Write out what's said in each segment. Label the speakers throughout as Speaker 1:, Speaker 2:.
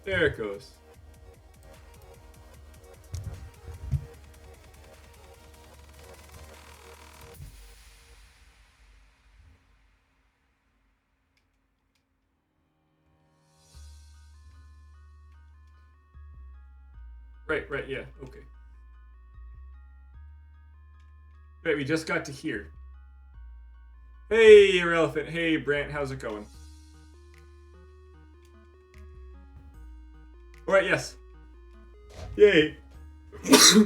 Speaker 1: There it goes. Right, yeah, okay. Right, we just got to here. Hey, your elephant. Hey, Brant, how's it going? Alright, yes. Yay.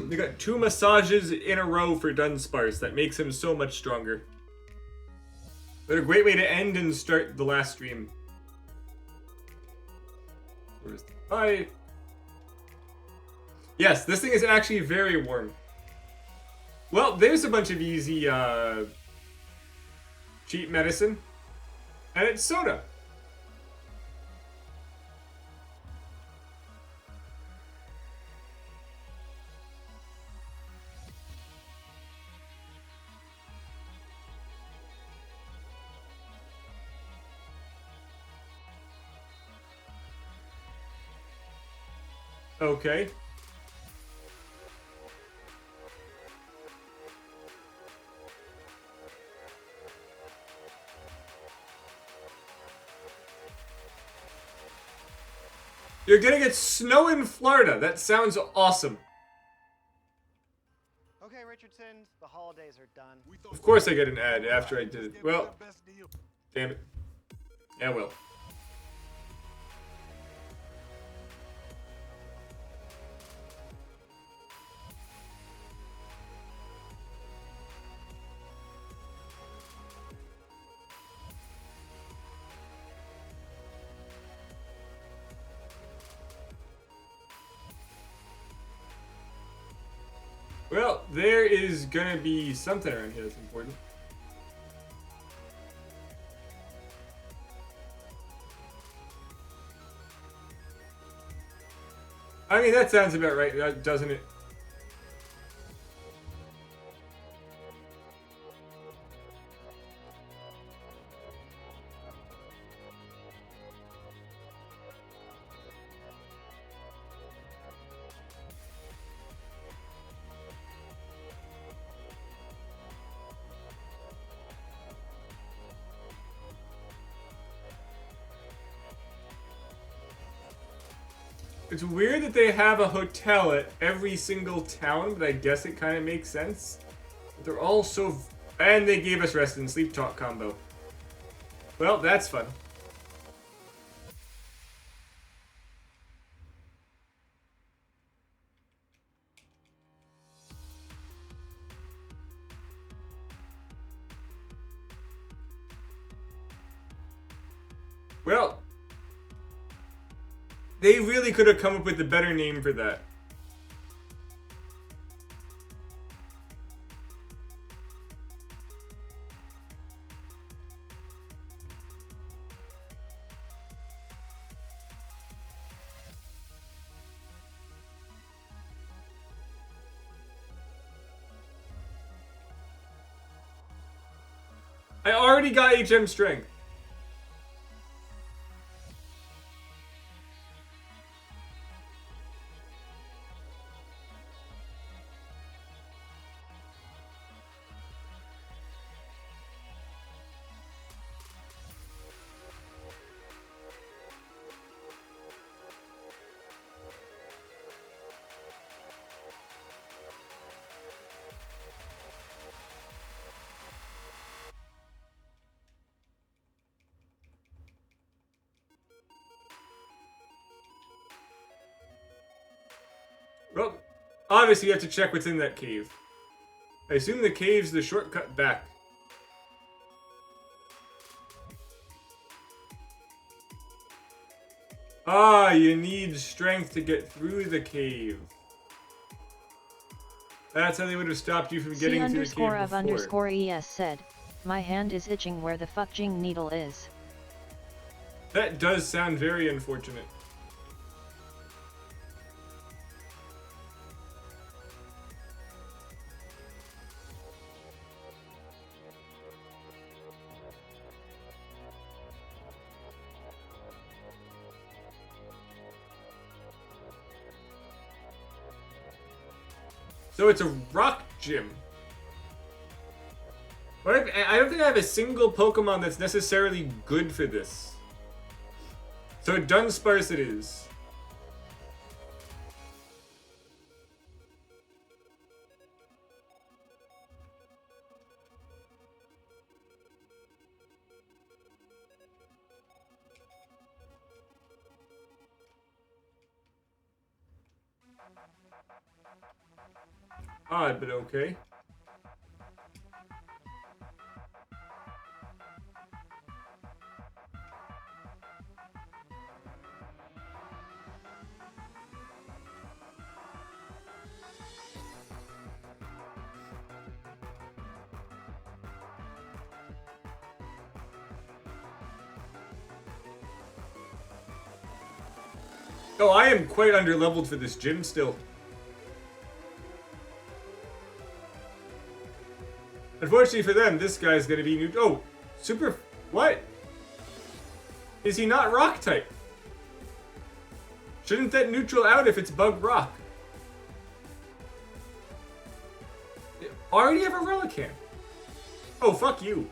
Speaker 1: We got 2 massages in a row for Dunsparce. That makes him so much stronger. But a great way to end and start the last stream. Where's the fight? Yes, this thing is actually very warm. Well, there's a bunch of easy, cheap medicine. And it's soda. Okay. You're gonna get snow in Florida. That sounds awesome.
Speaker 2: Okay, Richardson, the holidays are done.
Speaker 1: Of course I get an ad after I did it. Well, damn it. Yeah, well. Well, there is gonna be something around here that's important. I mean, that sounds about right, doesn't it? It's weird that they have a hotel at every single town, but I guess it kind of makes sense. But they're all so... And they gave us rest and sleep talk combo. Well, that's fun. Well, they really could have come up with a better name for that. I already got HM strength. Well, obviously you have to check what's in that cave. I assume the cave's the shortcut back. Ah, you need strength to get through the cave. That's how they would have stopped you from getting through the cave before.
Speaker 3: _ES said, my hand is itching where the fucking needle is.
Speaker 1: That does sound very unfortunate. So it's a rock gym. But I don't think I have a single Pokemon that's necessarily good for this. So Dunsparce it is. Odd, but okay. Oh, I am quite underleveled for this gym still. Unfortunately for them, this guy's gonna be new. Oh, super. What? Is he not rock type? Shouldn't that neutral out if it's bug rock? Already have a Relicanth. Oh, fuck you.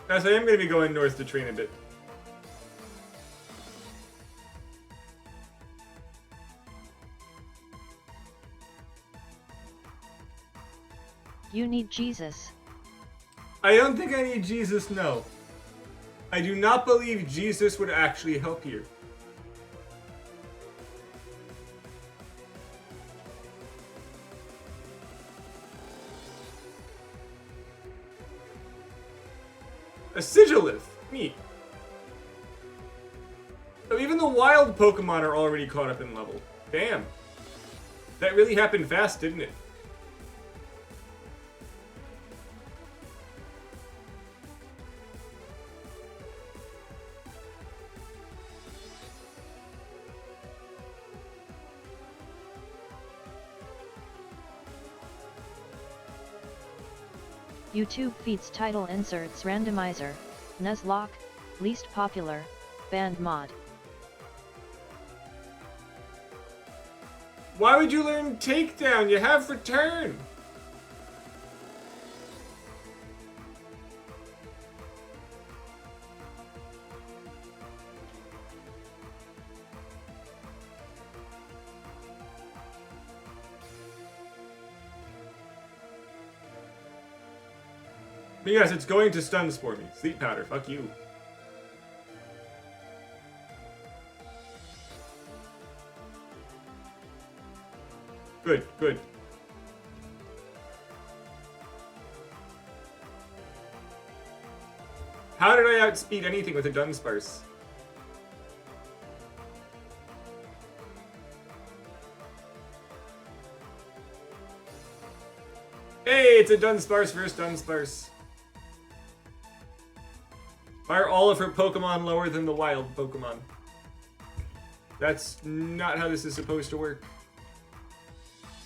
Speaker 1: Guys, I am going to be going north to train a bit.
Speaker 3: You need Jesus.
Speaker 1: I don't think I need Jesus, no. I do not believe Jesus would actually help here. A Sigilith! Neat. So even the wild Pokemon are already caught up in level. Damn. That really happened fast, didn't it?
Speaker 3: YouTube feeds title inserts randomizer, Nuzlocke, least popular, banned mod.
Speaker 1: Why would you learn Takedown? You have Return! But yes, it's going to stun spore me. Sleep powder, fuck you. Good, good. How did I outspeed anything with a Dunsparce? Hey, it's a Dunsparce versus Dunsparce. Why are all of her Pokemon lower than the wild Pokemon? That's not how this is supposed to work.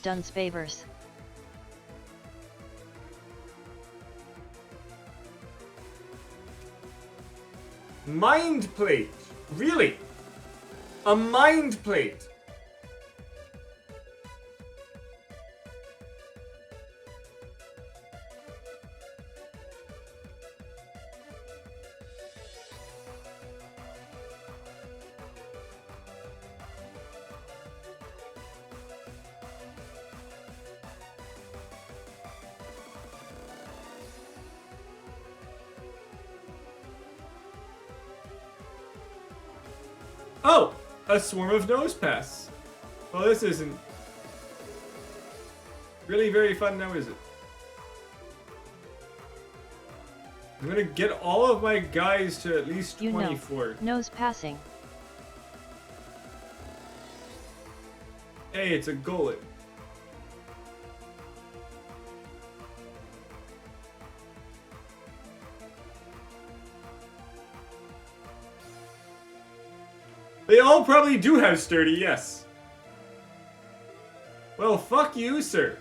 Speaker 3: Duns favors.
Speaker 1: Mind Plate? Really? A Mind Plate? Oh! A swarm of Nosepass. Well, this isn't really very fun now, is it? I'm gonna get all of my guys to at least 24.
Speaker 3: Nose passing.
Speaker 1: Hey, it's a golem. They all probably do have sturdy, yes. Well, fuck you, sir.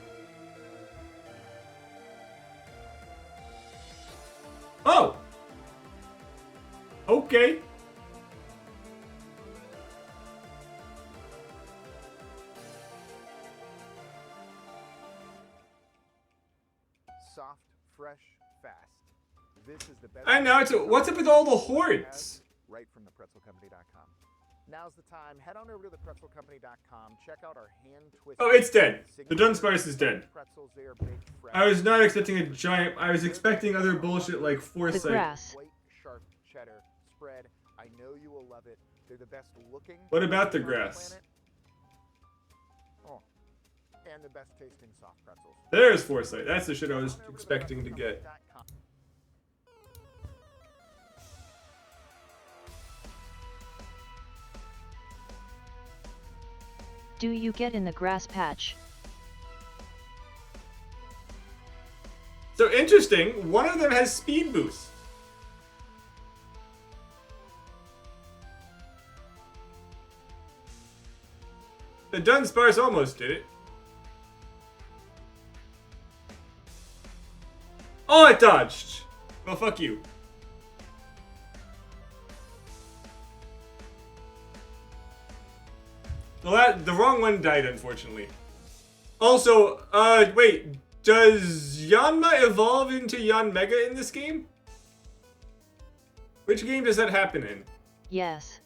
Speaker 1: Oh! Okay.
Speaker 4: Soft, fresh, fast. This is the best.
Speaker 1: And now it's what's up with all the hordes?
Speaker 4: Right from thepretzelcompany.com. Now's the time. Head on over to thepretzelcompany.com. Check out our hand-twisted.
Speaker 1: Oh, it's dead. The Dunsparce is dead.
Speaker 4: Pretzels, they are baked fresh.
Speaker 1: I was not expecting a giant. I was expecting other bullshit like
Speaker 3: The
Speaker 1: foresight.
Speaker 3: grass.
Speaker 4: White, sharp cheddar spread. I know you will love it. They're the best looking.
Speaker 1: What about the
Speaker 4: on
Speaker 1: grass?
Speaker 4: planet. Oh, and the best tasting soft pretzels.
Speaker 1: There's foresight. That's the shit I was expecting to get.
Speaker 3: Do you get in the grass patch?
Speaker 1: So interesting. One of them has speed boost. The Dunsparce almost did it. Oh, it dodged. Well, fuck you. The wrong one died, unfortunately. Also, wait. Does Yanma evolve into Yanmega in this game? Which game does that happen in?
Speaker 3: Yes.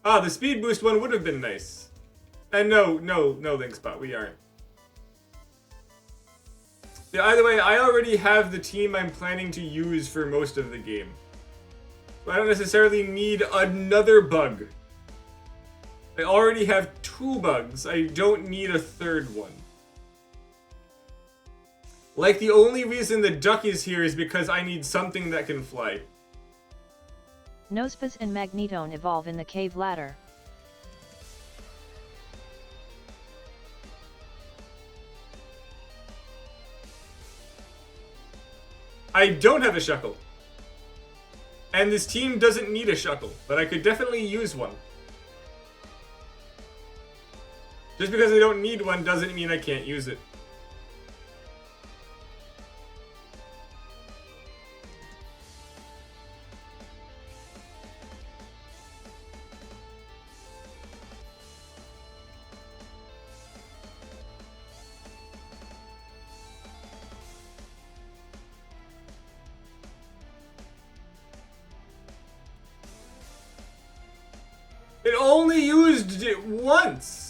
Speaker 1: Ah, the speed boost one would have been nice. And no, Lynxbot, we aren't. Yeah, either way, I already have the team I'm planning to use for most of the game. So I don't necessarily need another bug. I already have 2 bugs. I don't need a 3rd one. Like, the only reason the duck is here is because I need something that can fly.
Speaker 3: Nosepass and Magnetone evolve in the cave ladder.
Speaker 1: I don't have a Shuckle. And this team doesn't need a Shuckle, but I could definitely use one. Just because I don't need one doesn't mean I can't use it. It only used it once!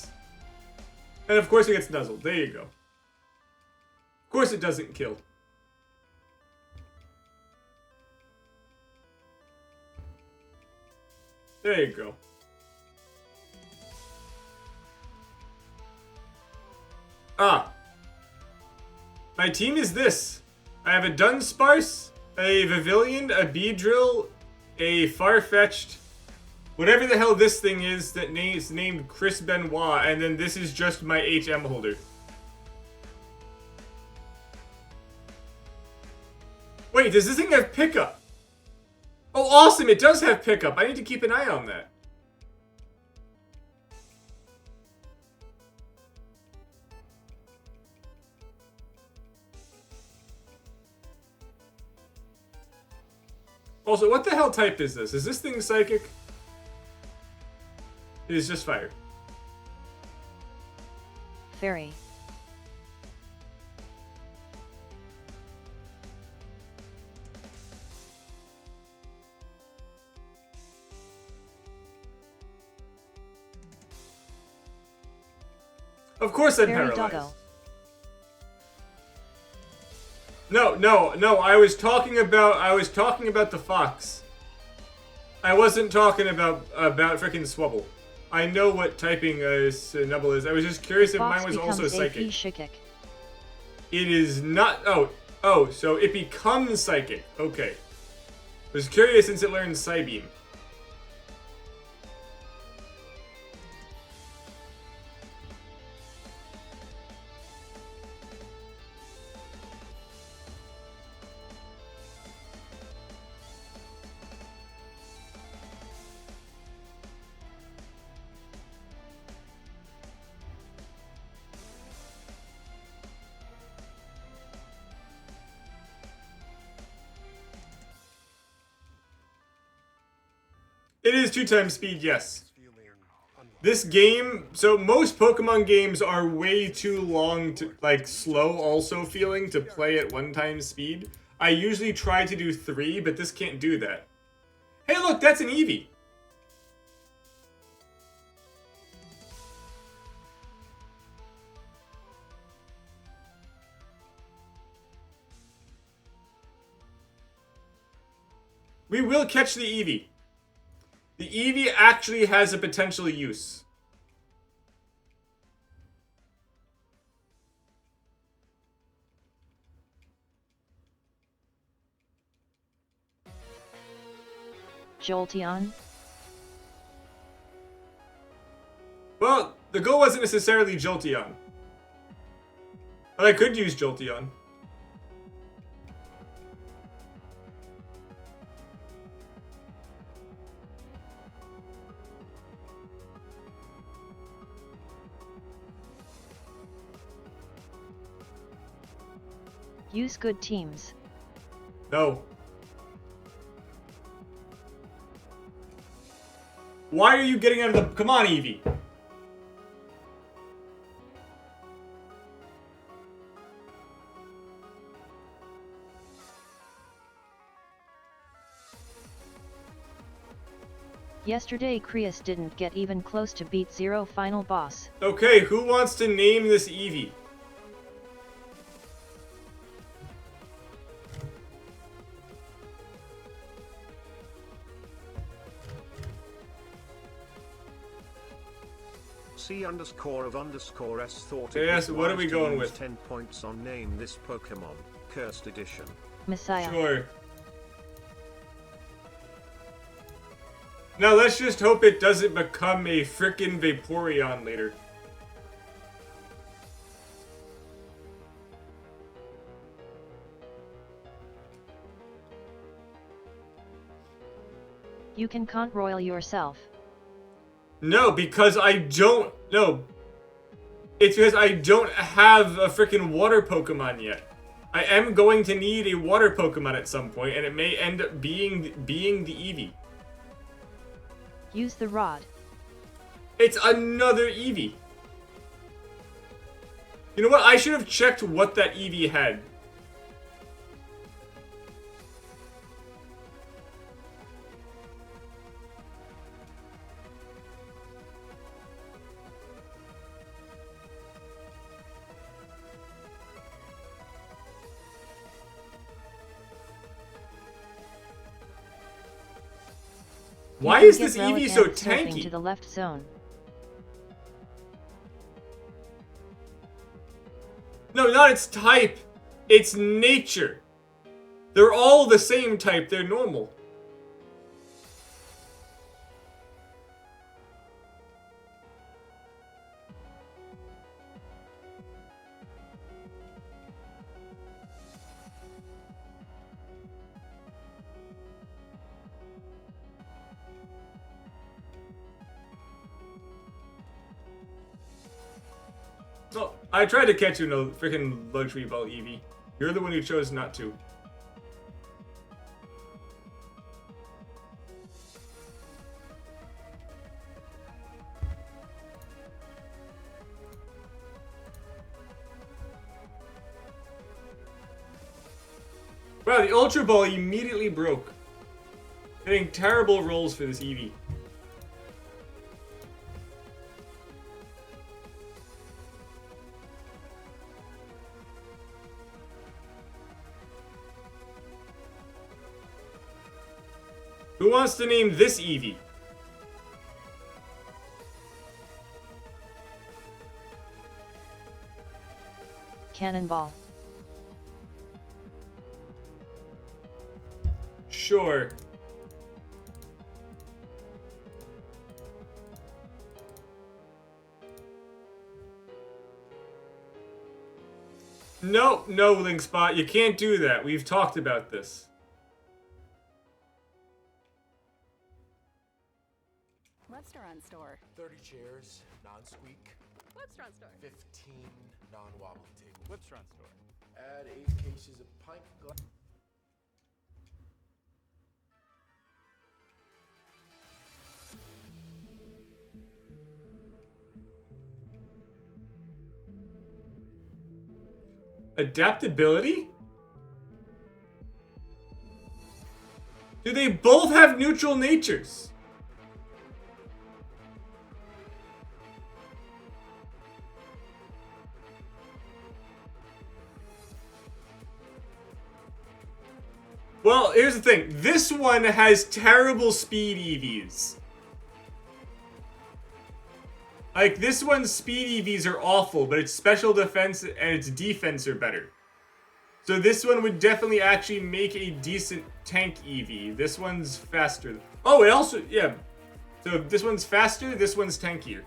Speaker 1: And of course it gets nuzzled. There you go. Of course it doesn't kill. There you go. Ah. My team is this. I have a Dunsparce, a Vivillon, a Beedrill, a Farfetch'd, whatever the hell this thing is that is named Chris Benoit, and then this is just my HM holder. Wait, does this thing have pickup? Oh, awesome, it does have pickup. I need to keep an eye on that. Also, what the hell type is this? Is this thing psychic? It is just fire.
Speaker 3: Fairy.
Speaker 1: Of course I'm
Speaker 3: Fairy
Speaker 1: paralyzed.
Speaker 3: doggo.
Speaker 1: No, I was talking about the fox. I wasn't talking about freaking Swubble. I know what typing Snubble is. I was just curious if
Speaker 3: Fox
Speaker 1: mine was also
Speaker 3: becomes
Speaker 1: psychic.
Speaker 3: AP Shikik.
Speaker 1: It is not. Oh, so it becomes psychic. Okay. I was curious since it learns Psybeam. It is 2 times speed, yes. This game, so most Pokemon games are way too long to, like, slow also feeling to play at 1 times speed. I usually try to do 3, but this can't do that. Hey look, that's an Eevee! We will catch the Eevee. The Eevee actually has a potential use.
Speaker 3: Jolteon.
Speaker 1: Well, the goal wasn't necessarily Jolteon. But I could use Jolteon.
Speaker 3: Use good teams.
Speaker 1: No. Why are you getting out of the... Come on, Eevee.
Speaker 3: Yesterday Krius didn't get even close to beat Zero final boss.
Speaker 1: Okay, who wants to name this Eevee?
Speaker 5: C_of_S thought
Speaker 1: Yes, what are we going with?
Speaker 5: 10 points on name this Pokemon, Cursed Edition.
Speaker 3: Messiah.
Speaker 1: Sure. Now let's just hope it doesn't become a frickin' Vaporeon later.
Speaker 3: You can can't royal yourself.
Speaker 1: No, because I don't... No. It's because I don't have a frickin' water Pokemon yet. I am going to need a water Pokemon at some point, and it may end up being the Eevee.
Speaker 3: Use the rod.
Speaker 1: It's another Eevee. You know what? I should have checked what that Eevee had. Why is this Eevee so tanky?
Speaker 3: To the left zone.
Speaker 1: No, not its type. It's nature. They're all the same type. They're normal. So, I tried to catch you in a freaking luxury ball, Eevee. You're the one who chose not to. Wow, the Ultra Ball immediately broke. Getting terrible rolls for this Eevee. Who wants to name this Eevee?
Speaker 3: Cannonball.
Speaker 1: Sure. No, Linkspot, you can't do that. We've talked about this.
Speaker 6: Webstaurant store.
Speaker 7: 30 chairs, non-squeak.
Speaker 6: Webstaurant store.
Speaker 7: 15 non-wobbly tables.
Speaker 8: Webstaurant store.
Speaker 7: Add 8 cases of pint glass.
Speaker 1: Adaptability? Do they both have neutral natures? Well, here's the thing. This one has terrible speed EVs. Like, this one's speed EVs are awful, but its special defense and its defense are better. So this one would definitely actually make a decent tank EV. This one's faster. Oh, it also, yeah. So this one's faster, this one's tankier.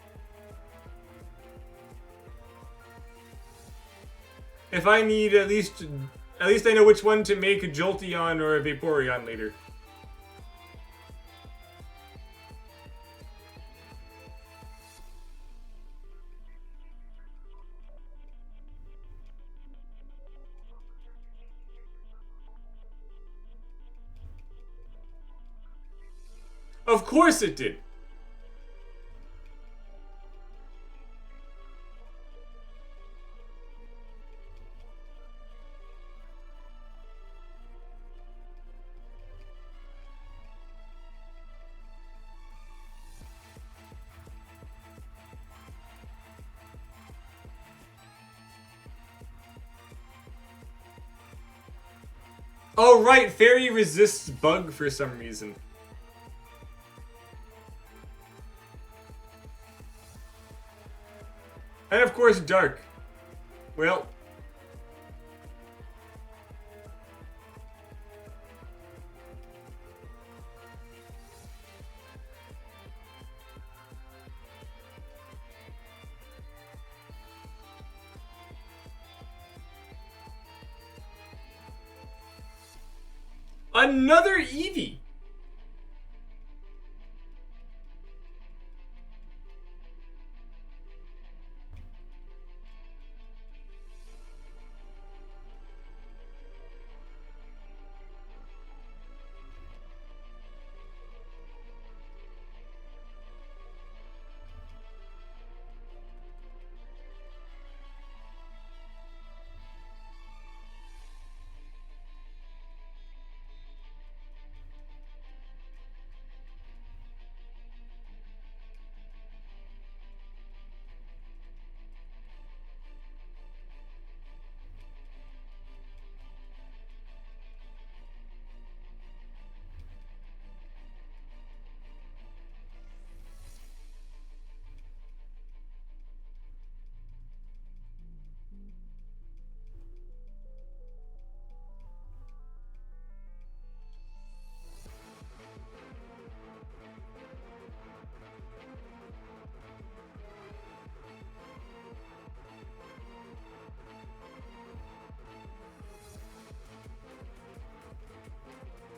Speaker 1: If I need at least I know which one to make a Jolteon or a Vaporeon later. Of course it did. Oh right, Fairy resists bug for some reason. And of course, dark. Well. Another Eevee.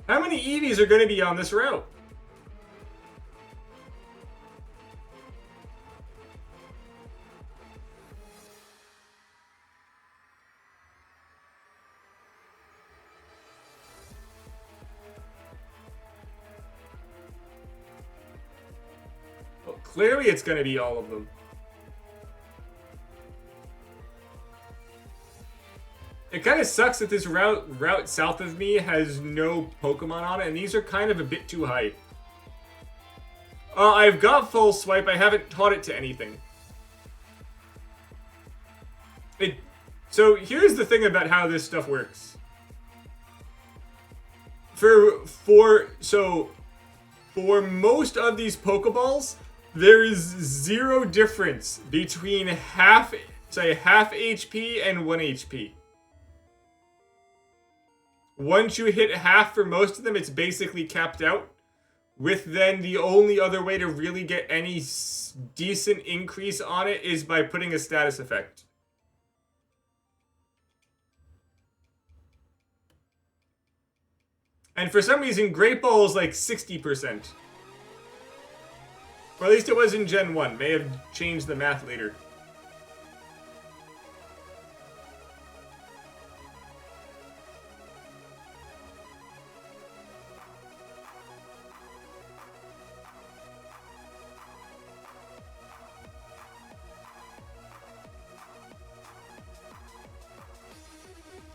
Speaker 1: How many Eevees are going to be on this route? Well, clearly it's going to be all of them. It kind of sucks that this route south of me has no Pokemon on it, and these are kind of a bit too high. I've got full swipe, I haven't taught it to anything. So here's the thing about how this stuff works. So for most of these Pokeballs, there is zero difference between half HP and 1 HP. Once you hit half for most of them, it's basically capped out. With then the only other way to really get any decent increase on it is by putting a status effect. And for some reason, Great Ball is like 60%. Or at least it was in Gen 1. May have changed the math later.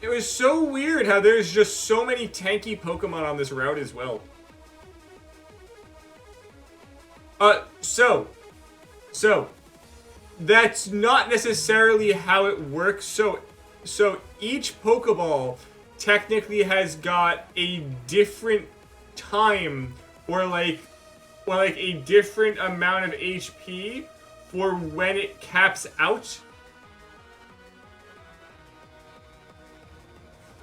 Speaker 1: It was so weird how there's just so many tanky Pokemon on this route as well. So that's not necessarily how it works. So each Pokeball technically has got a different time or like a different amount of HP for when it caps out.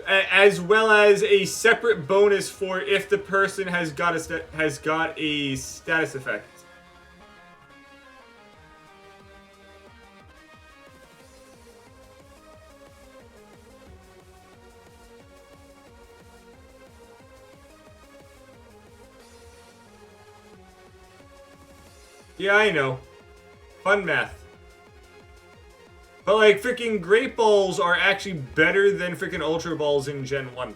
Speaker 1: As well as a separate bonus for if the person has got a status effect. Yeah, I know. Fun math. But like freaking Great Balls are actually better than freaking Ultra Balls in Gen 1.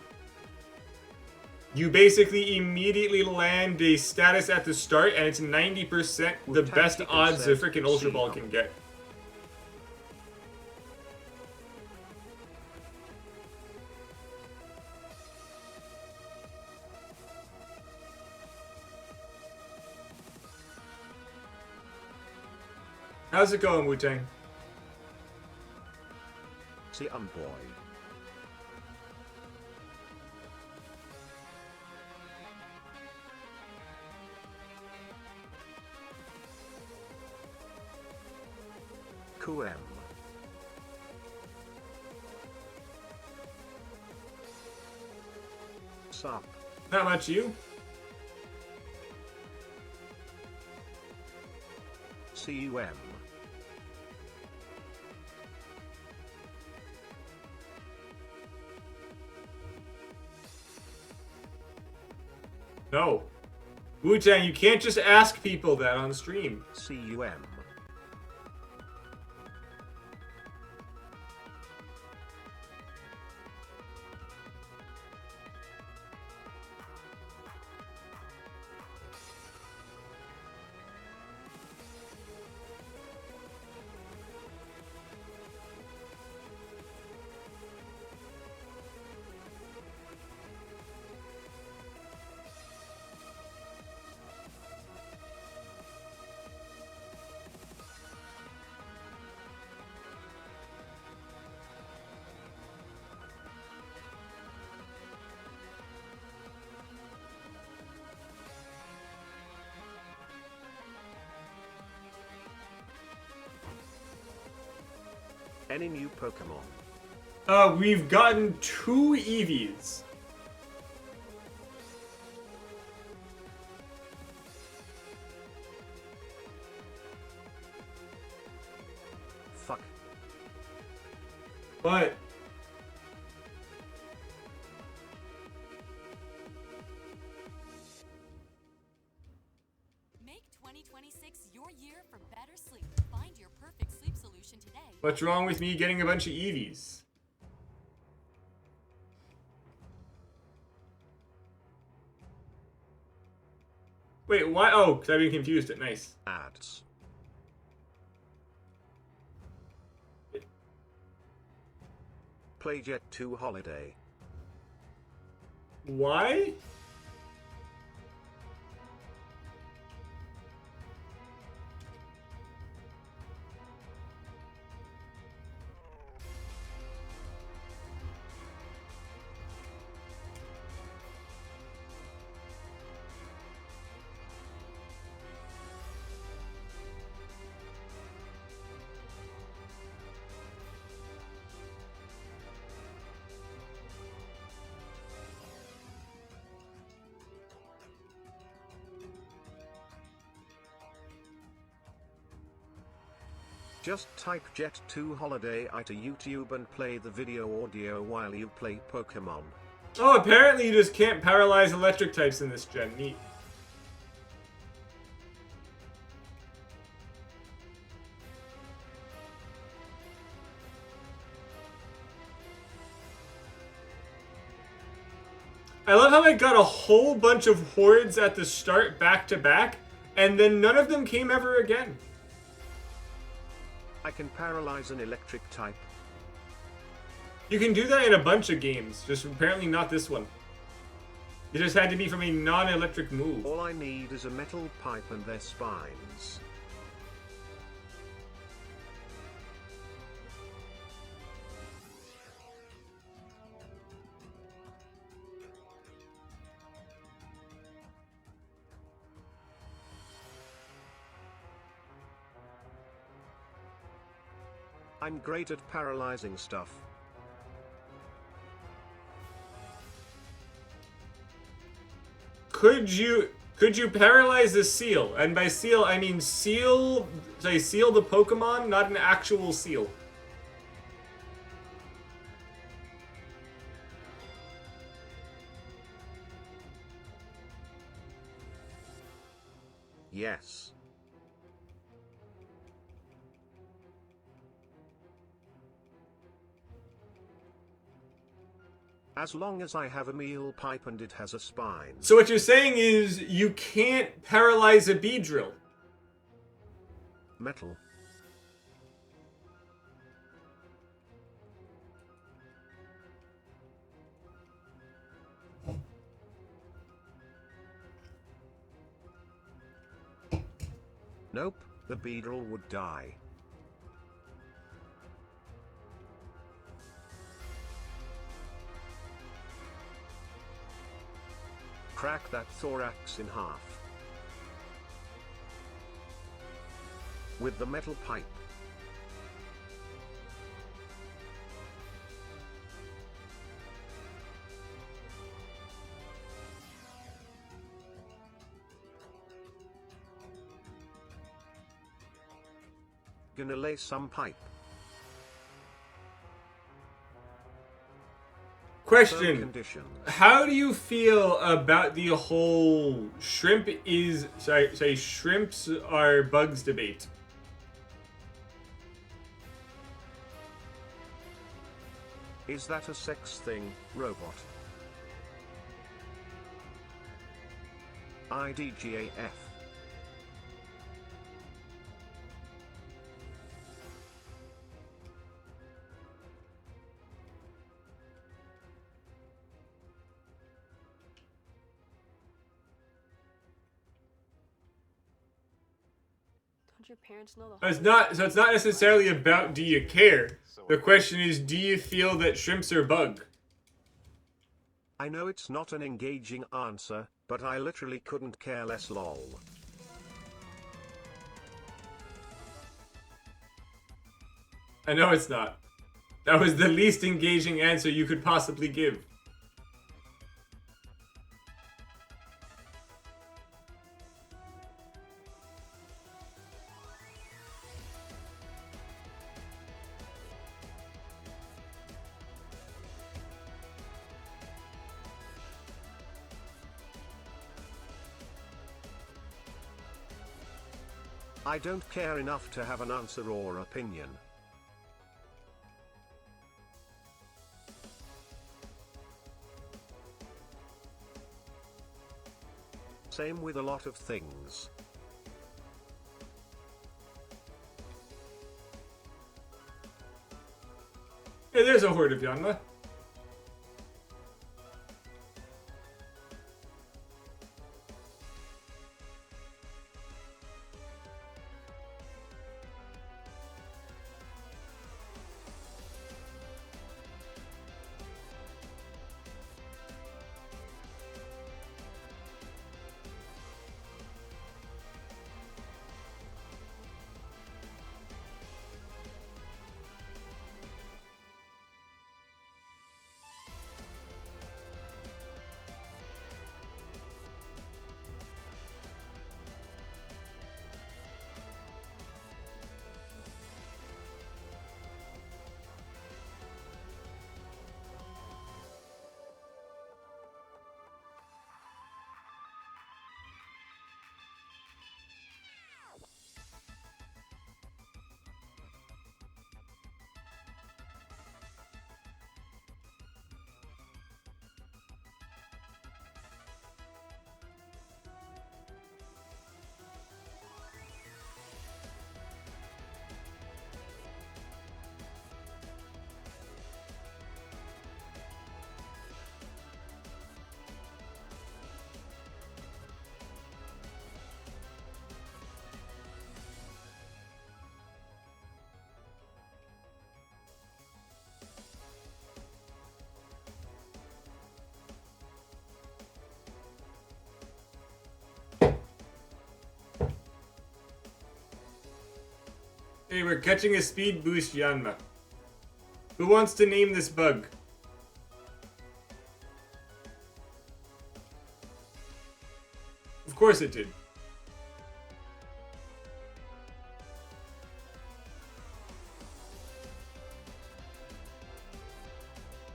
Speaker 1: You basically immediately land a status at the start and it's 90% the best odds a freaking Ultra Ball can get. How's it going, Wu-Tang?
Speaker 5: See, boy. QM. Sup.
Speaker 1: Not much, you?
Speaker 5: CUM.
Speaker 1: No. Wu-Tang, you can't just ask people that on stream.
Speaker 5: CUM. Any new Pokemon?
Speaker 1: We've gotten 2 Eevees.
Speaker 5: Fuck.
Speaker 1: But
Speaker 6: Make 2026 your year for better sleep. Find your perfect sleep solution today.
Speaker 1: what's wrong with me getting a bunch of Eevees? Wait, why? Oh, because I've been confused. Nice.
Speaker 5: Ads. Play Jet 2 Holiday.
Speaker 1: Why?
Speaker 5: Just type Jet 2 Holiday to YouTube and play the video audio while you play Pokemon.
Speaker 1: Oh, apparently you just can't paralyze electric types in this gen. Neat. I love how I got a whole bunch of hordes at the start back to back, and then none of them came ever again.
Speaker 5: I can paralyze an electric type.
Speaker 1: You can do that in a bunch of games, just apparently not this one. It just had to be from a non-electric move.
Speaker 5: All I need is a metal pipe and their spines. I'm great at paralyzing stuff.
Speaker 1: Could you paralyze a seal? And by seal, I mean seal the Pokemon, not an actual seal.
Speaker 5: Yes. As long as I have a meal pipe and it has a spine.
Speaker 1: So what you're saying is you can't paralyze a Beedrill.
Speaker 5: Metal. Nope, the Beedrill would die. Crack that thorax in half. With the metal pipe. Gonna lay some pipe.
Speaker 1: Question.
Speaker 5: Conditions.
Speaker 1: How do you feel about the whole shrimps are bugs debate?
Speaker 5: Is that a sex thing, robot? IDGAF.
Speaker 6: Don't your parents know the
Speaker 1: It's not. So it's not necessarily about do you care. The question is, do you feel that shrimps are bug?
Speaker 5: I know it's not an engaging answer, but I literally couldn't care less, lol.
Speaker 1: I know it's not. That was the least engaging answer you could possibly give.
Speaker 5: I don't care enough to have an answer or opinion. Same with a lot of things.
Speaker 1: Hey, there's a horde of Yanma. Hey, we're catching a speed boost Yanma. Who wants to name this bug? Of course it did.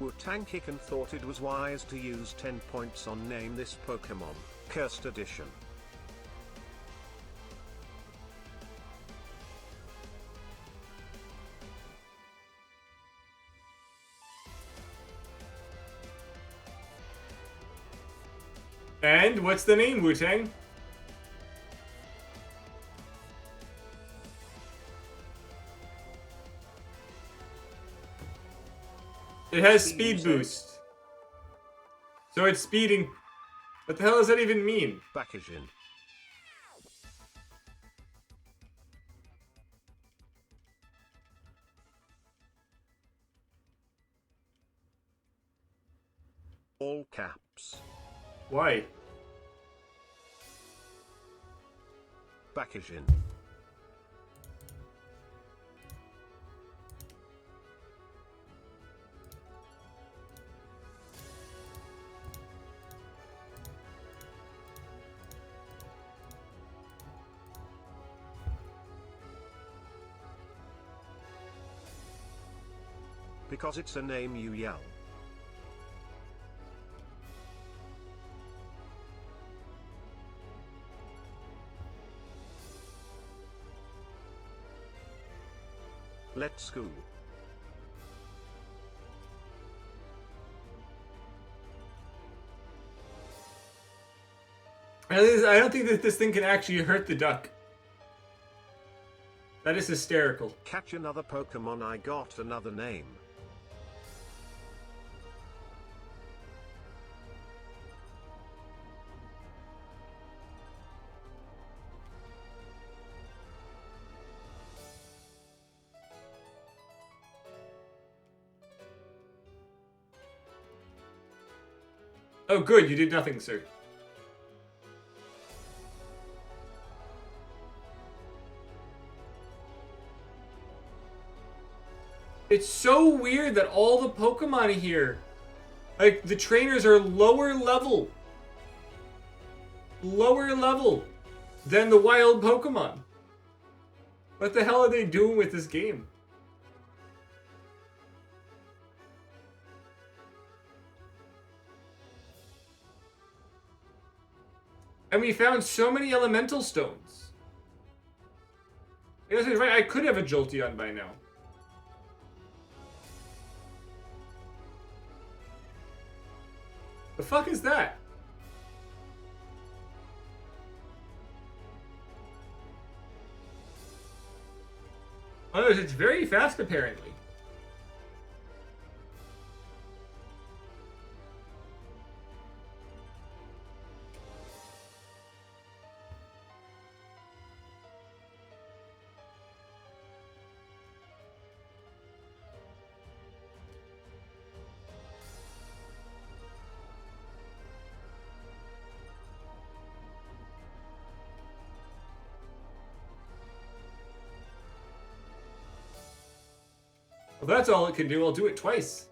Speaker 5: Wu-Tang Kicken thought it was wise to use 10 points on Name This Pokémon, Cursed Edition.
Speaker 1: And what's the name, Wu-Tang? It has speed boost. So it's speeding. What the hell does that even mean?
Speaker 5: Bakajin. All caps.
Speaker 1: Why?
Speaker 5: Bakajin. Because it's a name you yell. Let's go.
Speaker 1: I don't think that this thing can actually hurt the duck. That is hysterical.
Speaker 5: Catch another Pokemon, I got another name.
Speaker 1: Oh good, you did nothing, sir. It's so weird that all the Pokemon here, like, the trainers are lower level than the wild Pokemon. What the hell are they doing with this game? And we found so many elemental stones. Yes, right, I could have a Jolteon by now. The fuck is that? Oh, it's very fast apparently. Well, that's all it can do. I'll do it twice.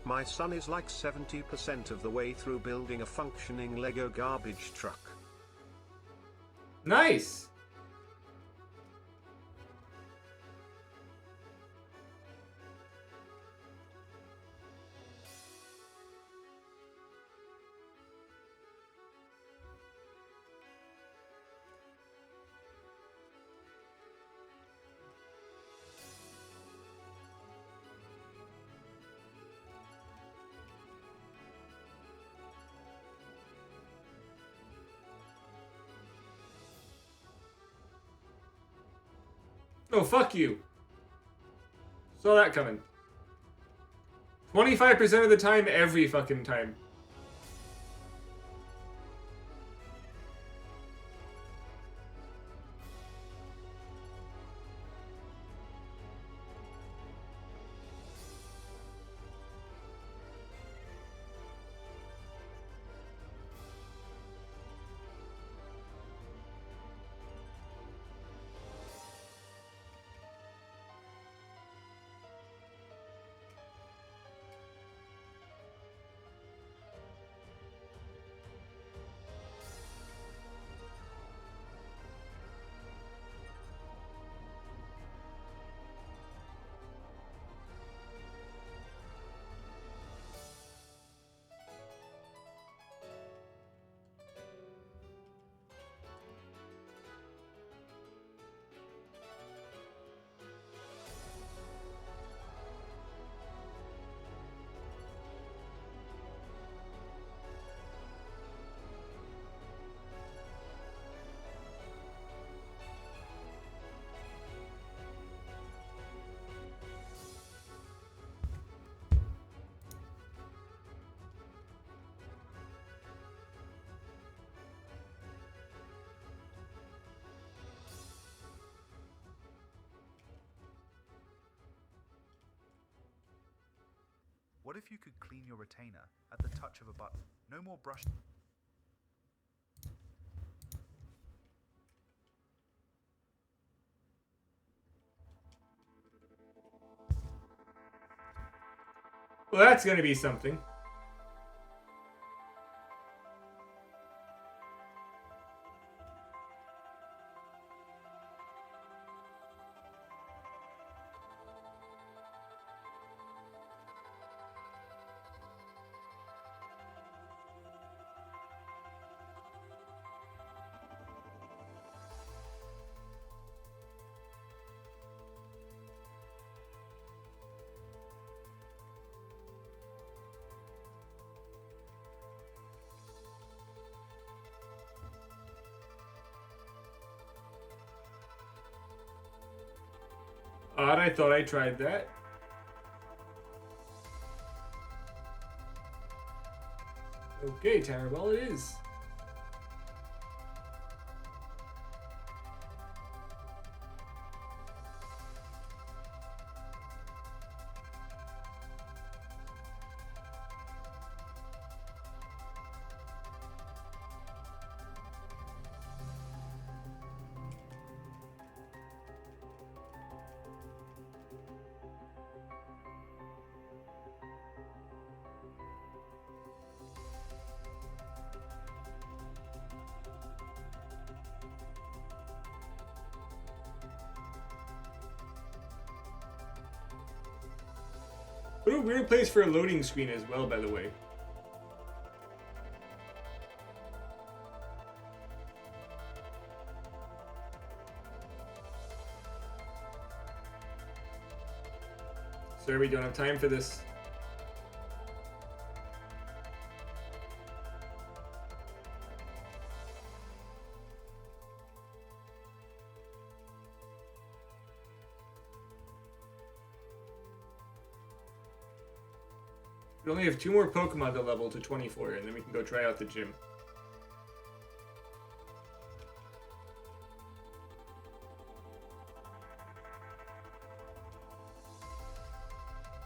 Speaker 5: My son is like 70% of the way through building a functioning Lego garbage truck.
Speaker 1: Nice. Oh, fuck you. Saw that coming. 25% of the time, every fucking time.
Speaker 8: if you could clean your retainer at the touch of a button? No more brush.
Speaker 1: Well, that's gonna be something. Odd, I thought I tried that. Okay, timer ball it is. What a weird place for a loading screen as well, by the way. Sorry, we don't have time for this. We only have 2 more Pokemon to level to 24, and then we can go try out the gym.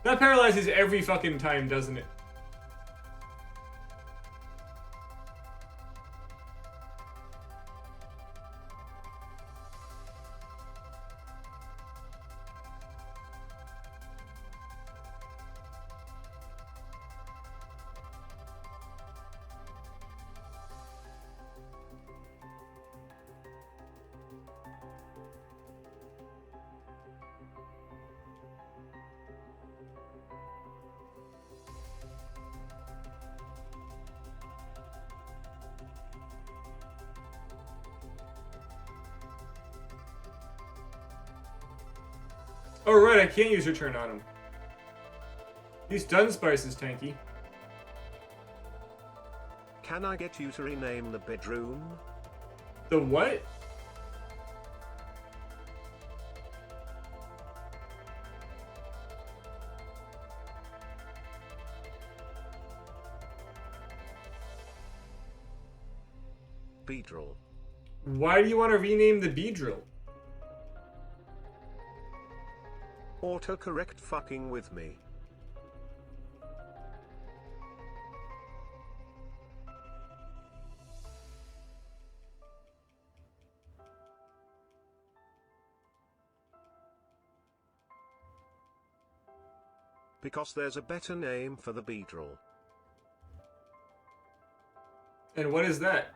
Speaker 1: That paralyzes every fucking time, doesn't it? Oh right, I can't use Return on him. He's Dunsparce is tanky.
Speaker 5: Can I get you to rename the bedroom?
Speaker 1: The what?
Speaker 5: Beedrill.
Speaker 1: Why do you want to rename the Beedrill?
Speaker 5: Autocorrect fucking with me. Because there's a better name for the Beedrill.
Speaker 1: And what is that?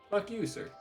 Speaker 1: Fuck you, sir.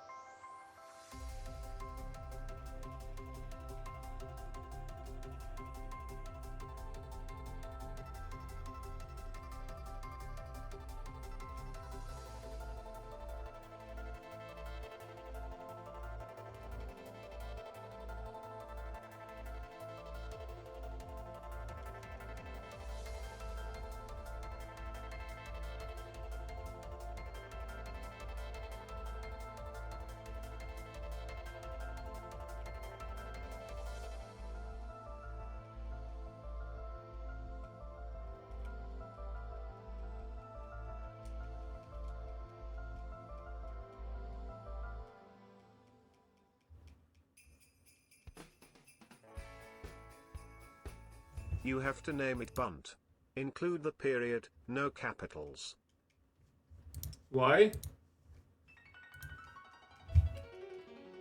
Speaker 5: You have to name it bunt. Include the period, no capitals.
Speaker 1: Why?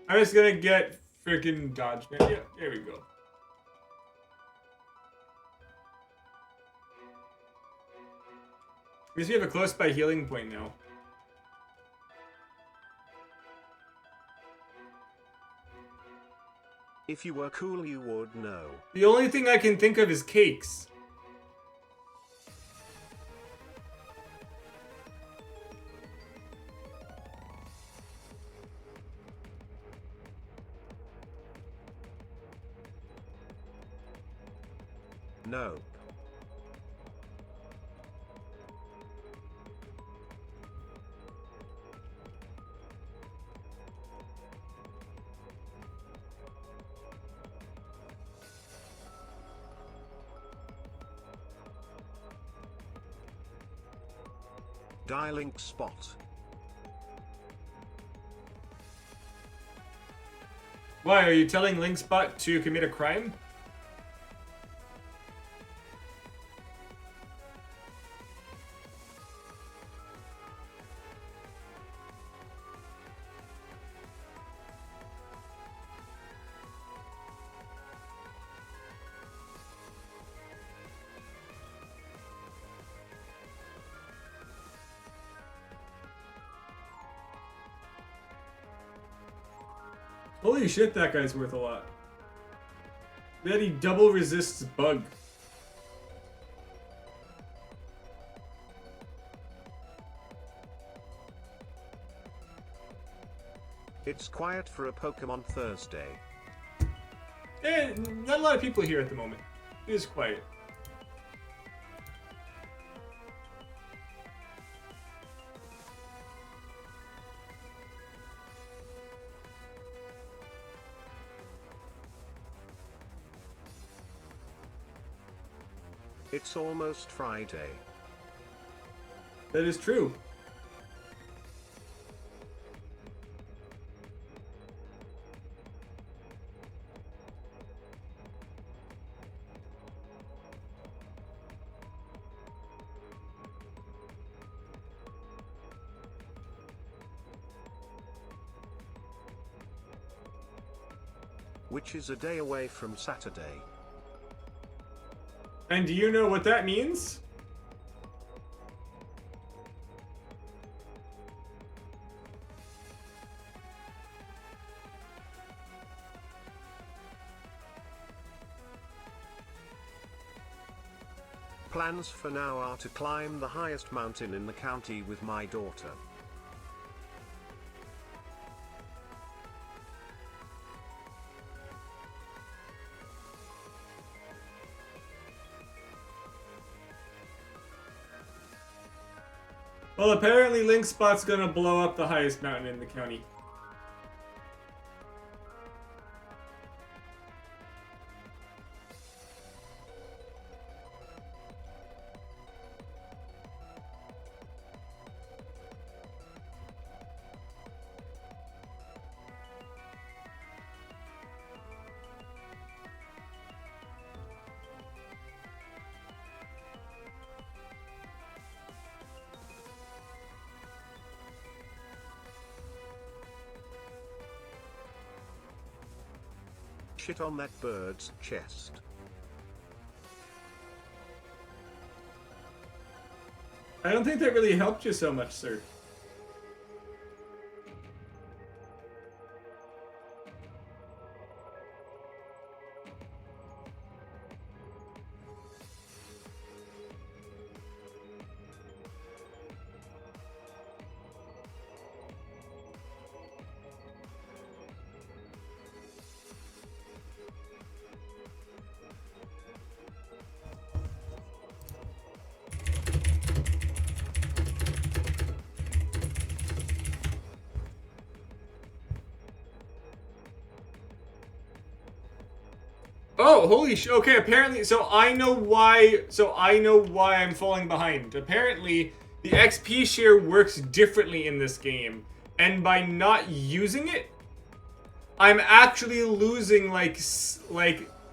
Speaker 1: I'm just gonna get freaking dodge. Yeah, there we go. I guess we have a close by healing point now.
Speaker 5: If you were cool, you would know.
Speaker 1: The only thing I can think of is cakes.
Speaker 5: Nope. Dialing spot.
Speaker 1: Why, are you telling Lynx-Bot to commit a crime? Holy shit, that guy's worth a lot. Bet he double resists bug.
Speaker 5: It's quiet for a Pokemon Thursday.
Speaker 1: Not a lot of people here at the moment. It is quiet.
Speaker 5: It's almost Friday.
Speaker 1: That is true.
Speaker 5: Which is a day away from Saturday.
Speaker 1: And do you know what that means?
Speaker 5: Plans for now are to climb the highest mountain in the county with my daughter.
Speaker 1: Well, apparently Lynx-Spot's gonna blow up the highest mountain in the county.
Speaker 5: Shit on that bird's chest.
Speaker 1: I don't think that really helped you so much, sir. Oh, holy sh! Okay, apparently, so I know why I'm falling behind. Apparently, the XP share works differently in this game, and by not using it, I'm actually losing like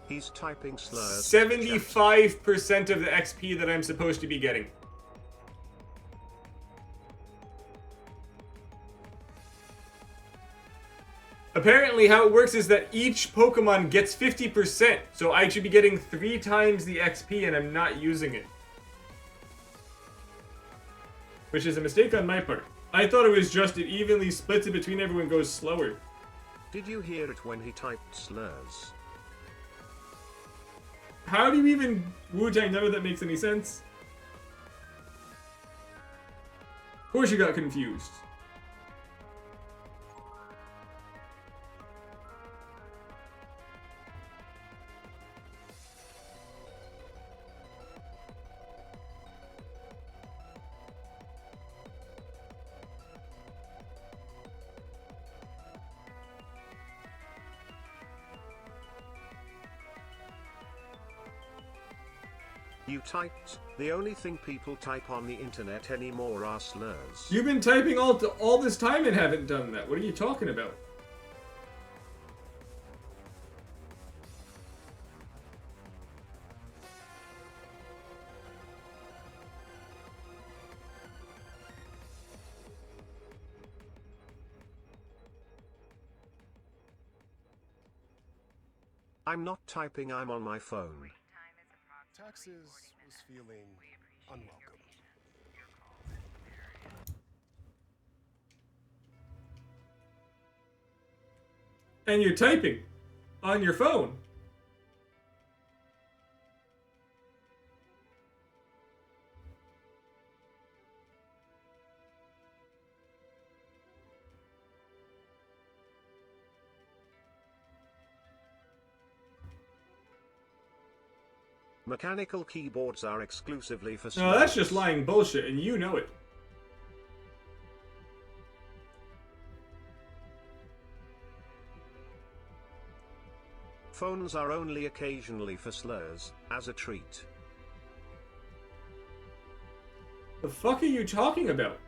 Speaker 5: He's typing slurs.
Speaker 1: 75% of the XP that I'm supposed to be getting. Apparently how it works is that each Pokemon gets 50%, so I should be getting 3 times the XP and I'm not using it. Which is a mistake on my part. I thought it was just it evenly splits it between everyone, goes slower.
Speaker 5: Did you hear it when he typed slurs?
Speaker 1: How do you even Wu-Tang know that makes any sense? Of course you got confused.
Speaker 5: You typed, the only thing people type on the internet anymore are slurs.
Speaker 1: You've been typing all this time and haven't done that. What are you talking about?
Speaker 5: I'm not typing, I'm on my phone.
Speaker 7: Taxes was feeling unwelcome.
Speaker 1: And you're typing on your phone.
Speaker 5: Mechanical keyboards are exclusively for
Speaker 1: No, that's just lying bullshit, and you know it.
Speaker 5: Phones are only occasionally for slurs, as a treat.
Speaker 1: The fuck are you talking about?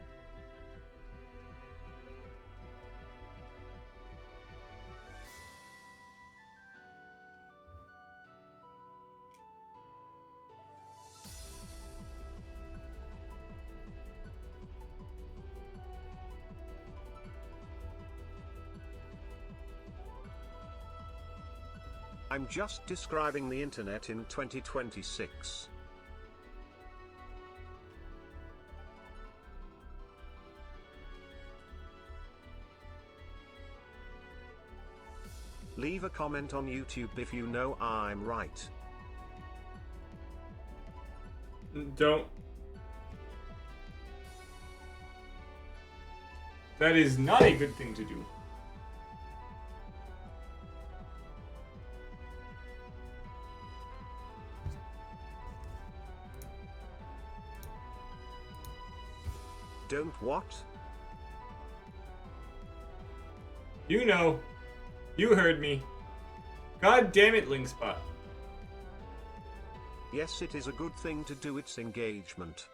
Speaker 5: I'm just describing the internet in 2026. Leave a comment on YouTube if you know I'm right.
Speaker 1: Don't. That is not a good thing to do.
Speaker 5: Don't what?
Speaker 1: You know. You heard me. God damn it, Lynxbot.
Speaker 5: Yes, it is a good thing to do its engagement.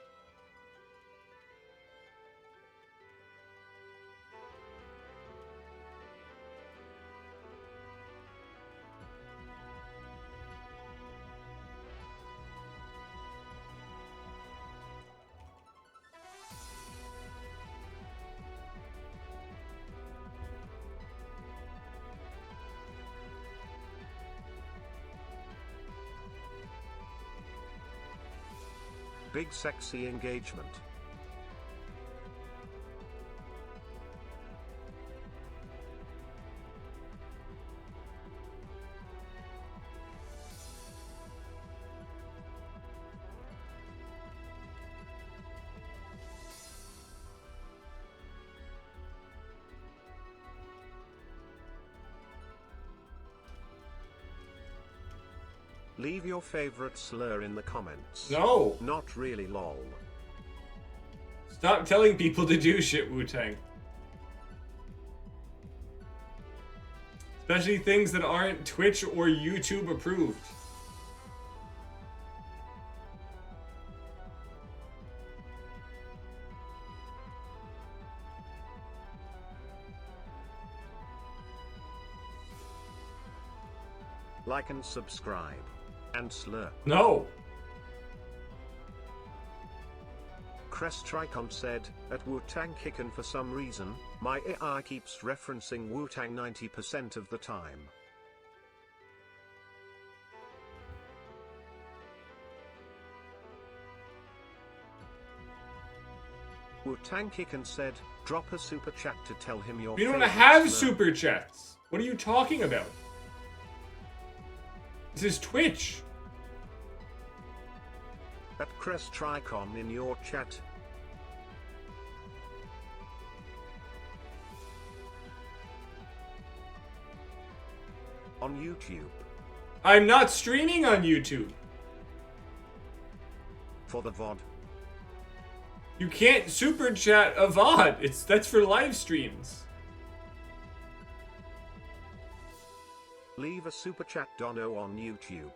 Speaker 5: Big sexy engagement. Leave your favorite slur in the comments.
Speaker 1: No.
Speaker 5: Not really, lol.
Speaker 1: Stop telling people to do shit, Wu-Tang. Especially things that aren't Twitch or YouTube approved.
Speaker 5: like and subscribe. And slur.
Speaker 1: No.
Speaker 5: Crest Tricom said, at Wu-Tang Kickin' for some reason, my AI keeps referencing Wu-Tang 90% of the time. Wu-Tang Kickin' said, drop a super chat to tell him your
Speaker 1: We don't
Speaker 5: favorite
Speaker 1: have
Speaker 5: slur.
Speaker 1: super chats. What are you talking about? This is Twitch.
Speaker 5: At Crest Tricom in your chat. On YouTube.
Speaker 1: I'm not streaming on YouTube.
Speaker 5: For the VOD.
Speaker 1: You can't super chat a VOD. That's for live streams.
Speaker 5: Leave a super chat Dono on YouTube.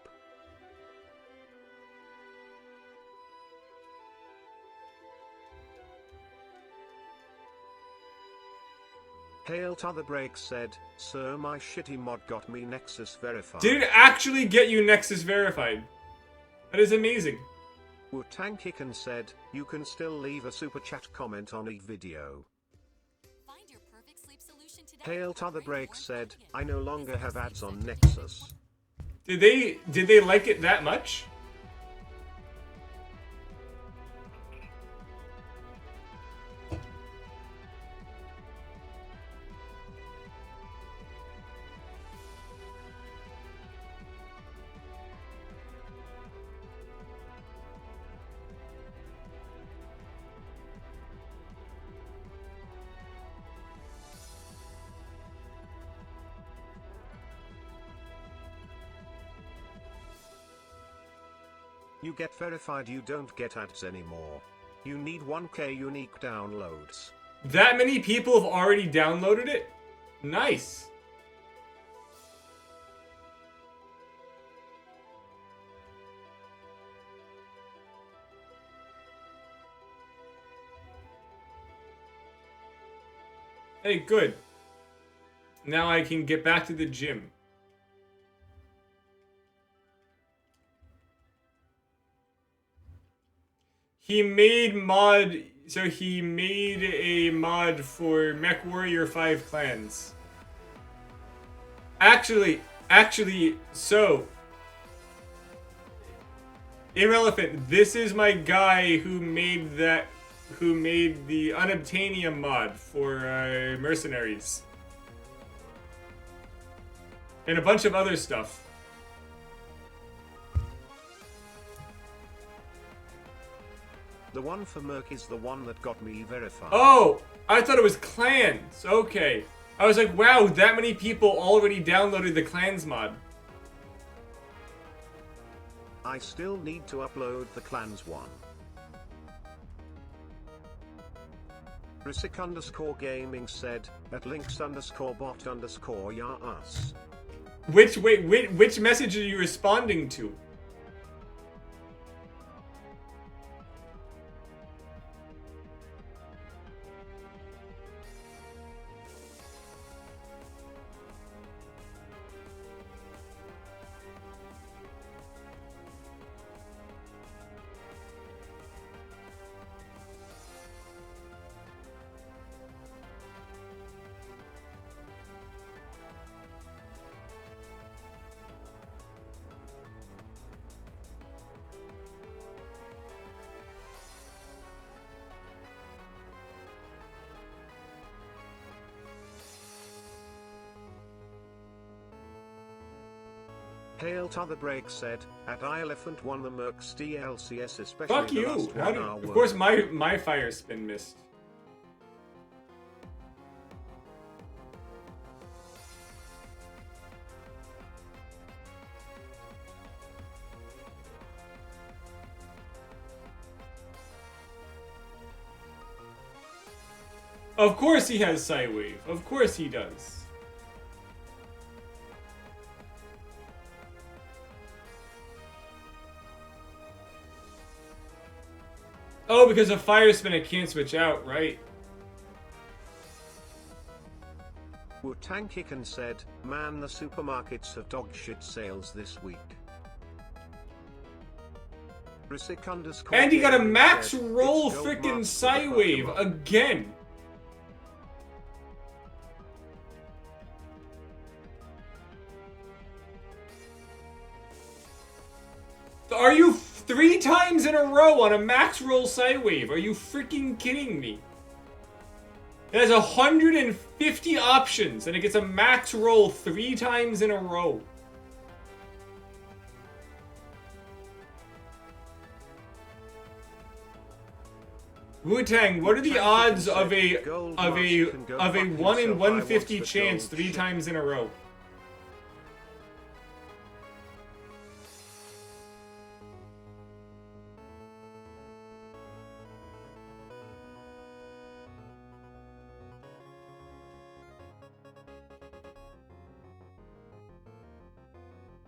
Speaker 5: Hail to the Break said, sir, my shitty mod got me Nexus verified.
Speaker 1: Did it actually get you Nexus verified? That is amazing.
Speaker 5: Wu-Tang Kickin' said, you can still leave a super chat comment on a video.
Speaker 6: Find your perfect sleep solution today.
Speaker 5: Hail to the
Speaker 6: Rain
Speaker 5: Break
Speaker 6: Warm
Speaker 5: said,
Speaker 6: Pumpkin.
Speaker 5: I no longer
Speaker 6: Perfect
Speaker 5: have
Speaker 6: sleep
Speaker 5: ads on
Speaker 6: solution
Speaker 5: Nexus.
Speaker 1: Did they like it that much?
Speaker 5: You get verified, you don't get ads anymore. You need 1K unique downloads.
Speaker 1: That many people have already downloaded it? Nice. Hey, good. Now I can get back to the gym. He made a mod for Mech Warrior 5 clans. Actually, so irrelevant. This is my guy who made the Unobtainium mod for Mercenaries. And a bunch of other stuff.
Speaker 5: The one for Merc is the one that got me verified.
Speaker 1: Oh, I thought it was clans. Okay. I was like, wow, that many people already downloaded the clans mod.
Speaker 5: I still need to upload the clans one. Risik_gaming said, at Lynx_bot_ ya us.
Speaker 1: Which message are you responding to?
Speaker 5: Hail to the Break said, at iElephant won the Mercs DLCS, especially
Speaker 1: Fuck
Speaker 5: the
Speaker 1: you.
Speaker 5: last
Speaker 1: How
Speaker 5: one
Speaker 1: did,
Speaker 5: hour
Speaker 1: of course,
Speaker 5: word.
Speaker 1: my fire spin missed. Of course he has Psywave. Of course he does. Oh, because of fire spin it can't switch out, right?
Speaker 5: Wu-Tang Kicken said, man, the supermarkets have dog shit sales this week.
Speaker 1: And he got a max
Speaker 5: said,
Speaker 1: roll
Speaker 5: "It's gold
Speaker 1: frickin'
Speaker 5: marks for the
Speaker 1: Psywave
Speaker 5: Pokemon."
Speaker 1: again. Are you 3 times in a row on a max roll Psywave? Are you freaking kidding me? It has 150 options and it gets a max roll 3 times in a row. Wu-Tang, what are the odds of a 1 in 150 chance 3 times in a row?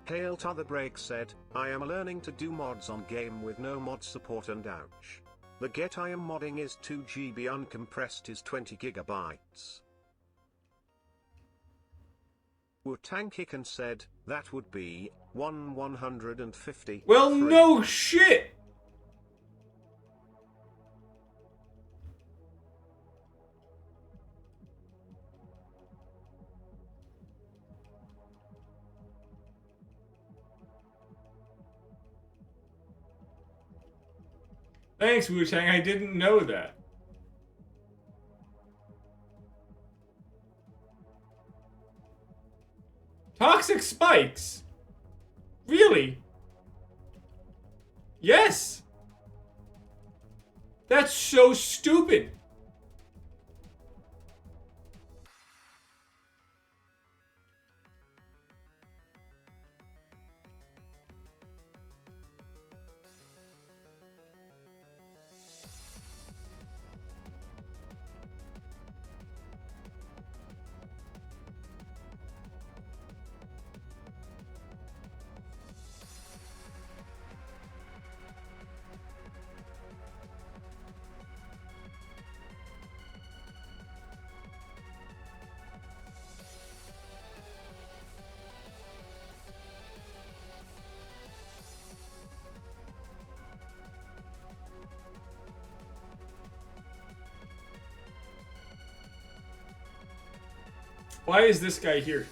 Speaker 5: Hail to the Break said, I am learning to do mods on game with no mod support and ouch. The get I am modding is 2 GB uncompressed is 20 gigabytes. Wu-Tang Kicken said, that would be 150.
Speaker 1: Well, no shit! Thanks, Wu-Tang, I didn't know that. Toxic spikes? Really? Yes! That's so stupid! Why is this guy here?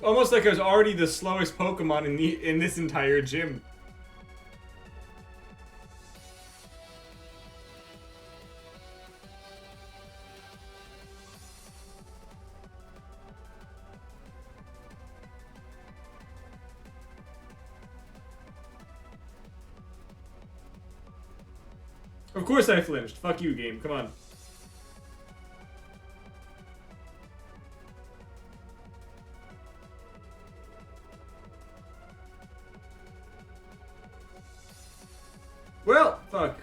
Speaker 1: Almost like I was already the slowest Pokemon in this entire gym. Of course I flinched. Fuck you, game. Come on. Well, fuck.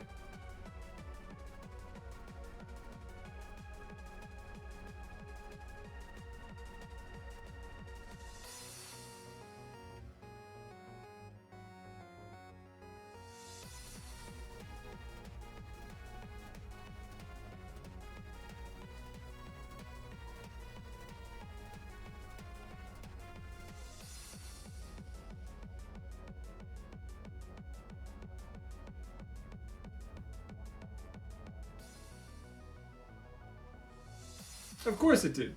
Speaker 1: Of course it did.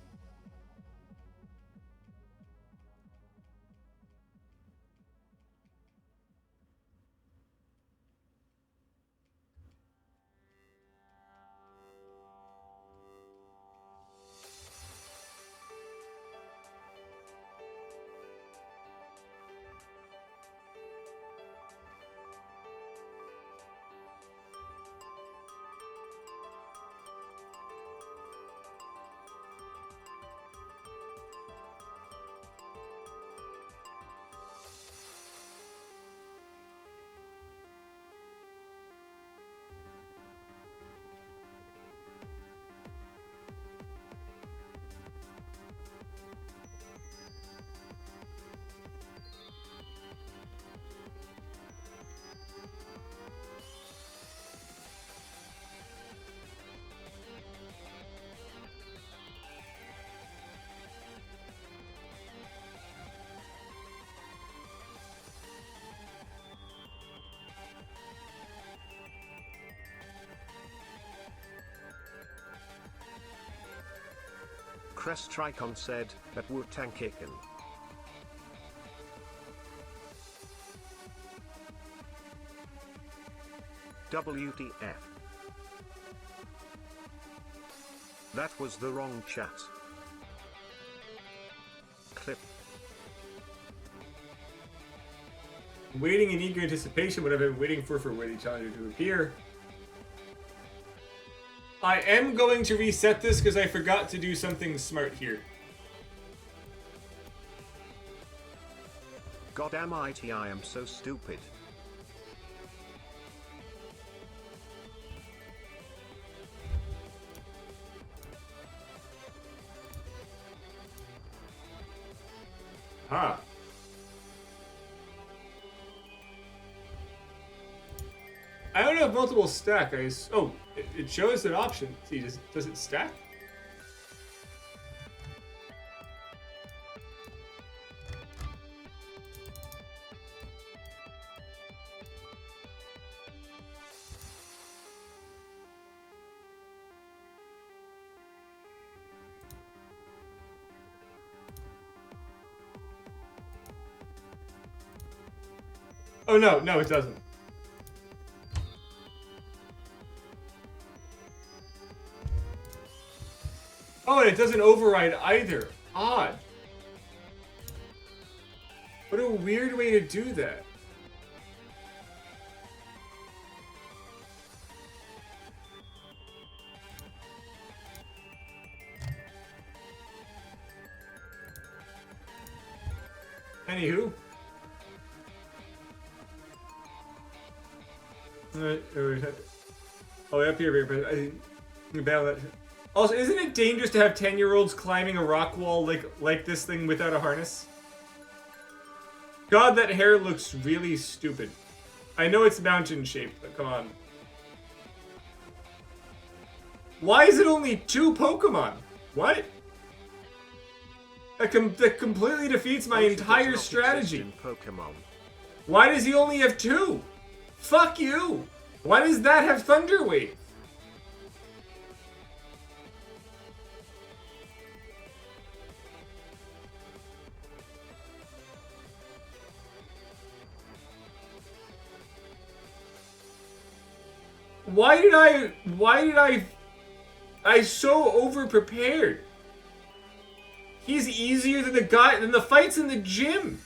Speaker 5: Crest Tricon said, at Wu-Tang Kickin'. WTF. That was the wrong chat. Clip.
Speaker 1: Waiting in eager anticipation, what I've been waiting for Worthy Challenger to appear. I am going to reset this because I forgot to do something smart here.
Speaker 5: Goddamn IT, I am so stupid.
Speaker 1: Huh. I don't have multiple stack. Oh, it shows an option. See, does it stack? Oh no, it doesn't. Oh, and it doesn't override either. Odd. What a weird way to do that. Anywho. Oh, up here, but I didn't battle that. Also, isn't it dangerous to have 10-year-olds climbing a rock wall like this thing without a harness? God, that hair looks really stupid. I know it's mountain-shaped, but come on. Why is it only 2 Pokemon? What? That completely defeats my entire strategy.
Speaker 5: Pokemon.
Speaker 1: Why does he only have 2? Fuck you! Why does that have Thunder Wave? Why did I so over-prepared? He's easier than the fights in the gym.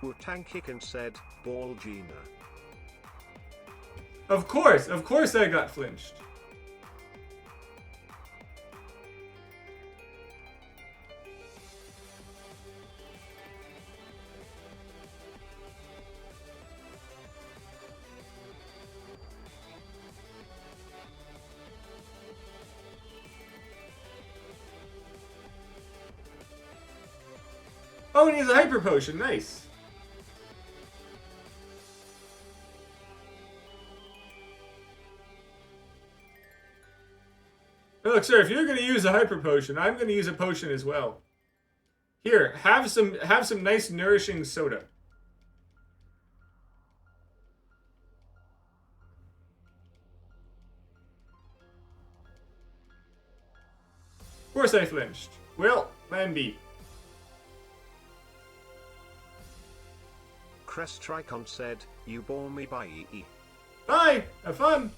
Speaker 5: Wu-Tang Kickin' said, Ball Gina.
Speaker 1: Of course I got flinched. Oh, and he has a hyper potion. Nice. Hey, look, sir, if you're going to use a hyper potion, I'm going to use a potion as well. Here, have some nice nourishing soda. Of course I flinched. Well, plan B.
Speaker 5: Crest Tricon said, you bore me by EE.
Speaker 1: Bye! Have fun!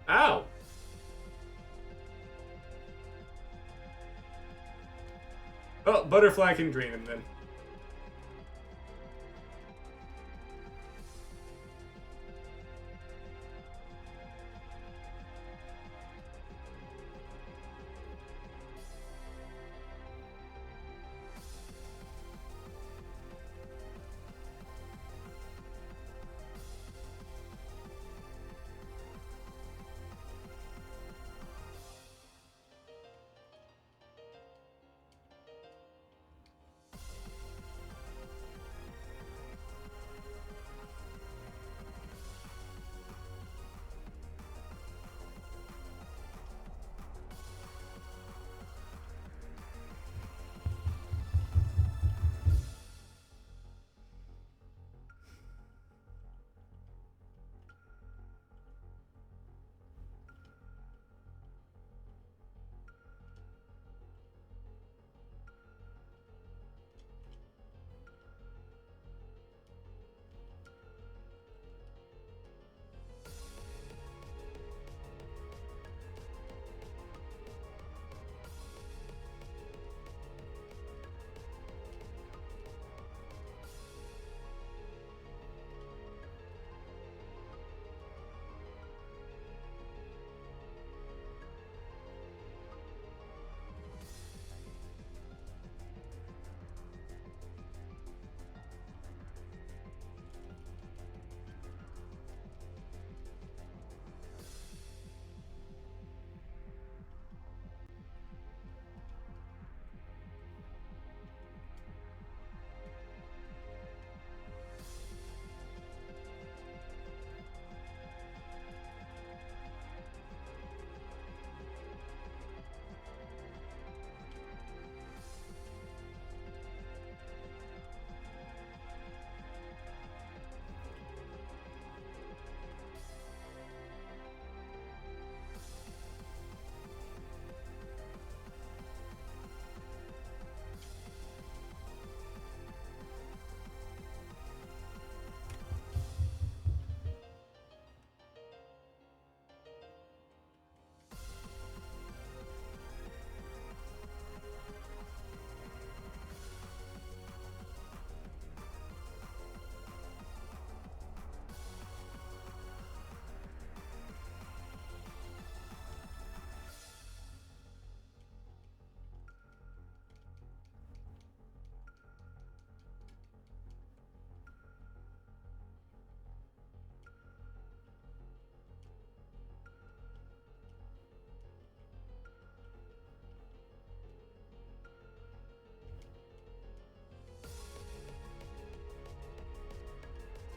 Speaker 1: Ow! Oh, Butterfly can drain him then.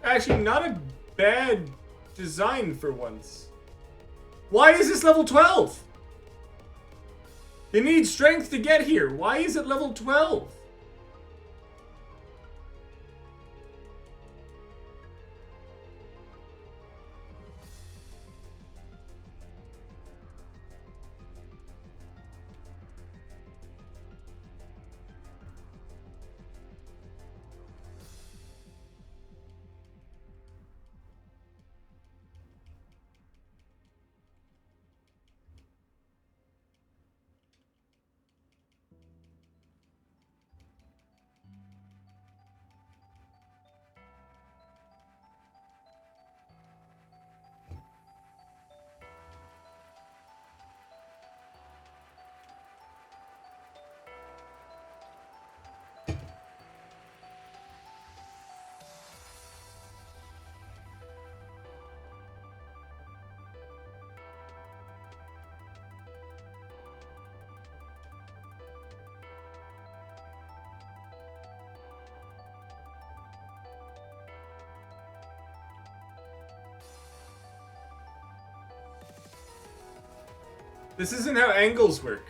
Speaker 1: Actually, not a bad design for once. Why is this level 12? You need strength to get here. Why is it level 12? This isn't how angles work.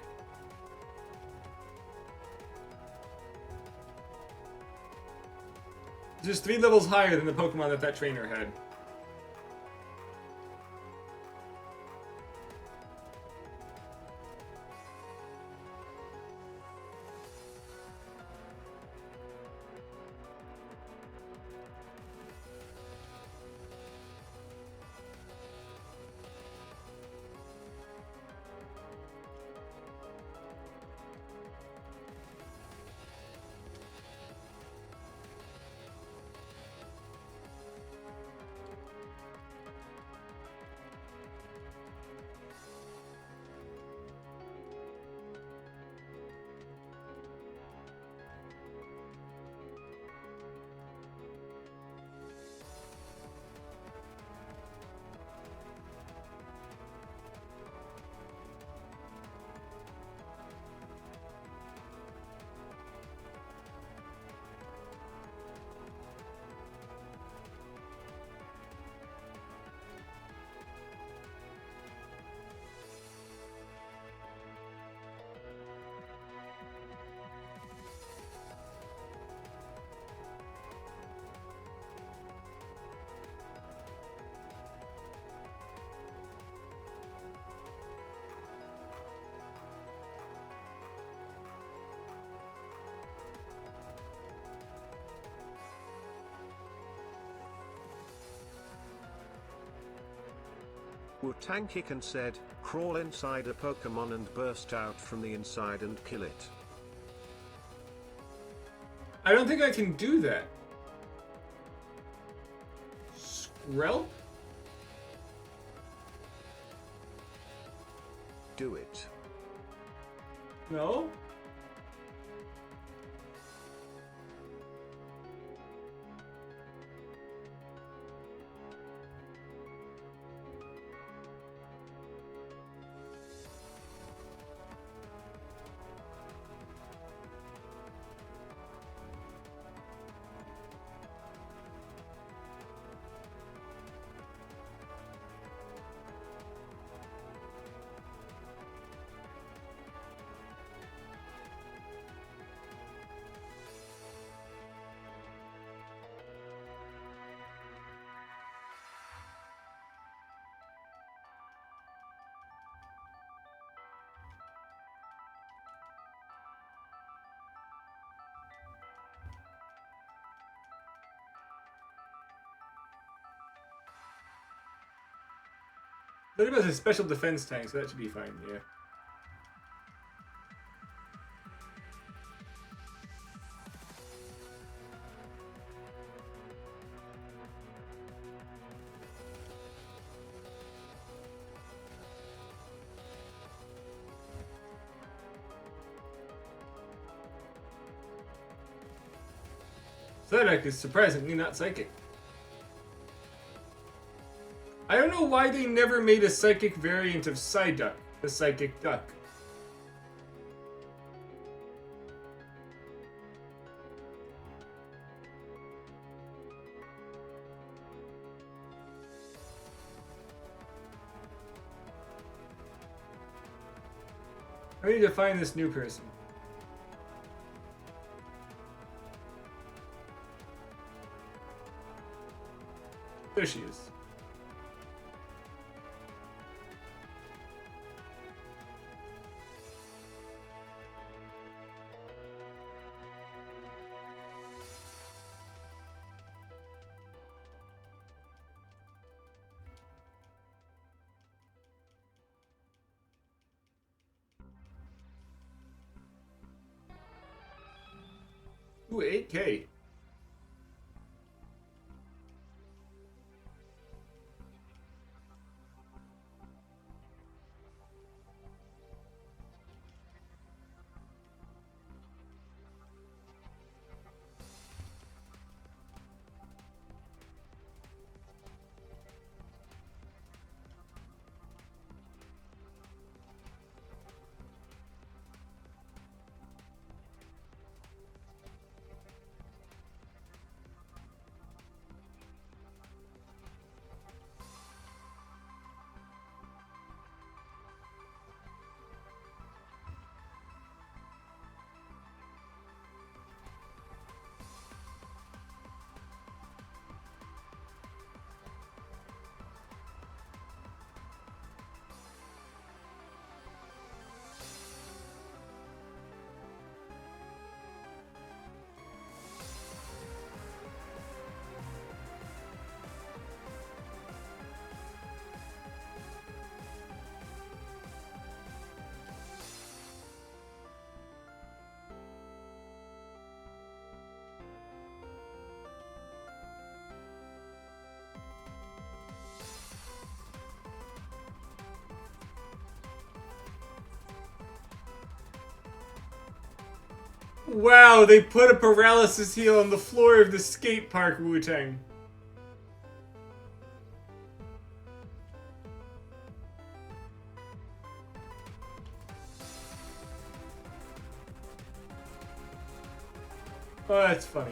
Speaker 1: It's just 3 levels higher than the Pokemon that trainer had.
Speaker 5: Wu-Tang-Kicken said, crawl inside a Pokemon and burst out from the inside and kill it.
Speaker 1: I don't think I can do that. Skrelp?
Speaker 5: Do it.
Speaker 1: No? But it was a special defense tank, so that should be fine, yeah. Psyduck is surprisingly not psychic. I don't know why they never made a psychic variant of Psyduck, the psychic duck. I need to find this new person. There she is. Ooh, 8K. Wow, they put a paralysis heal on the floor of the skate park, Wu-Tang. Oh, that's funny.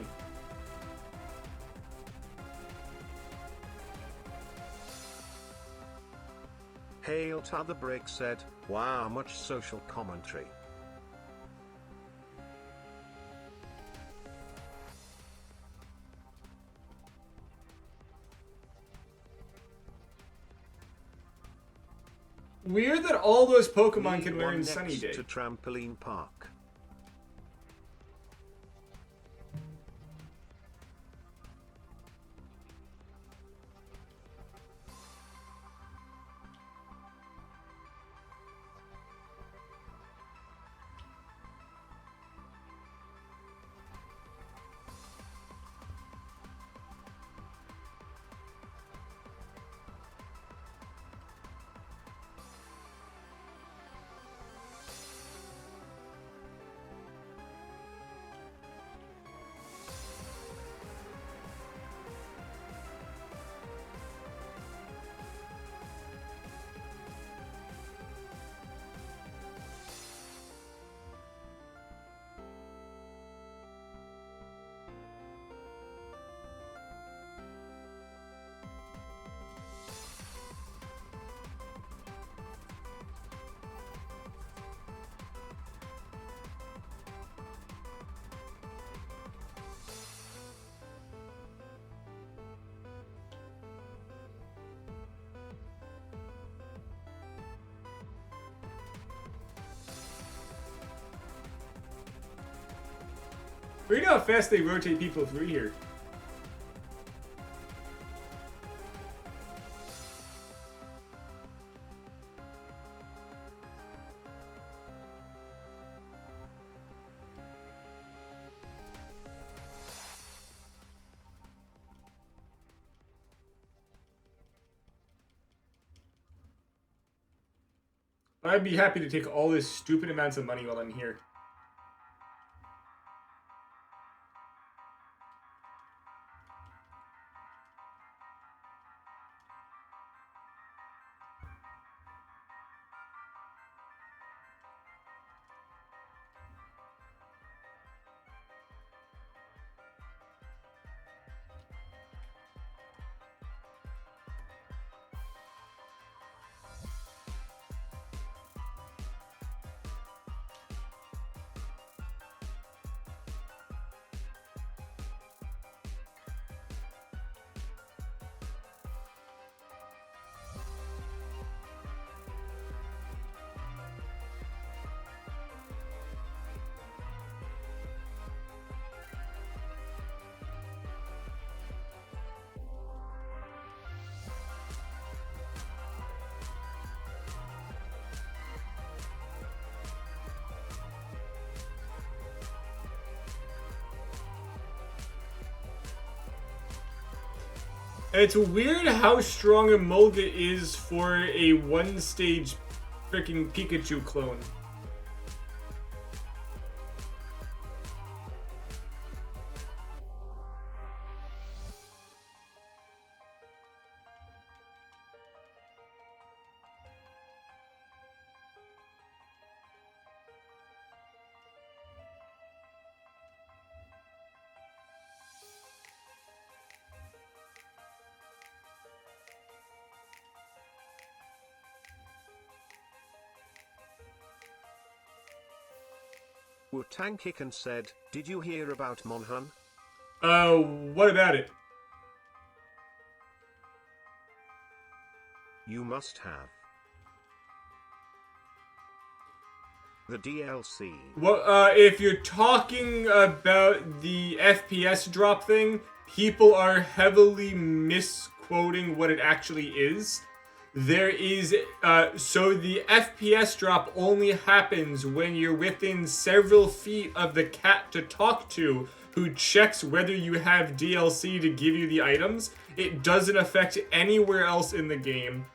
Speaker 5: Hail to the break said, wow, much social commentary.
Speaker 1: Weird that all those Pokemon can
Speaker 5: League
Speaker 1: learn
Speaker 5: One
Speaker 1: Sunny
Speaker 5: next
Speaker 1: Day.
Speaker 5: to Trampoline Park.
Speaker 1: Weird how fast they rotate people through here. I'd be happy to take all this stupid amounts of money while I'm here. It's weird how strong Emolga is for a one-stage freaking Pikachu clone.
Speaker 5: Wu-Tang Kicken said, did you hear about Monhun?
Speaker 1: What about it?
Speaker 5: You must have. The DLC.
Speaker 1: Well, if you're talking about the FPS drop thing, people are heavily misquoting what it actually is. There is, so the FPS drop only happens when you're within several feet of the cat to talk to, who checks whether you have DLC to give you the items. It doesn't affect anywhere else in the game.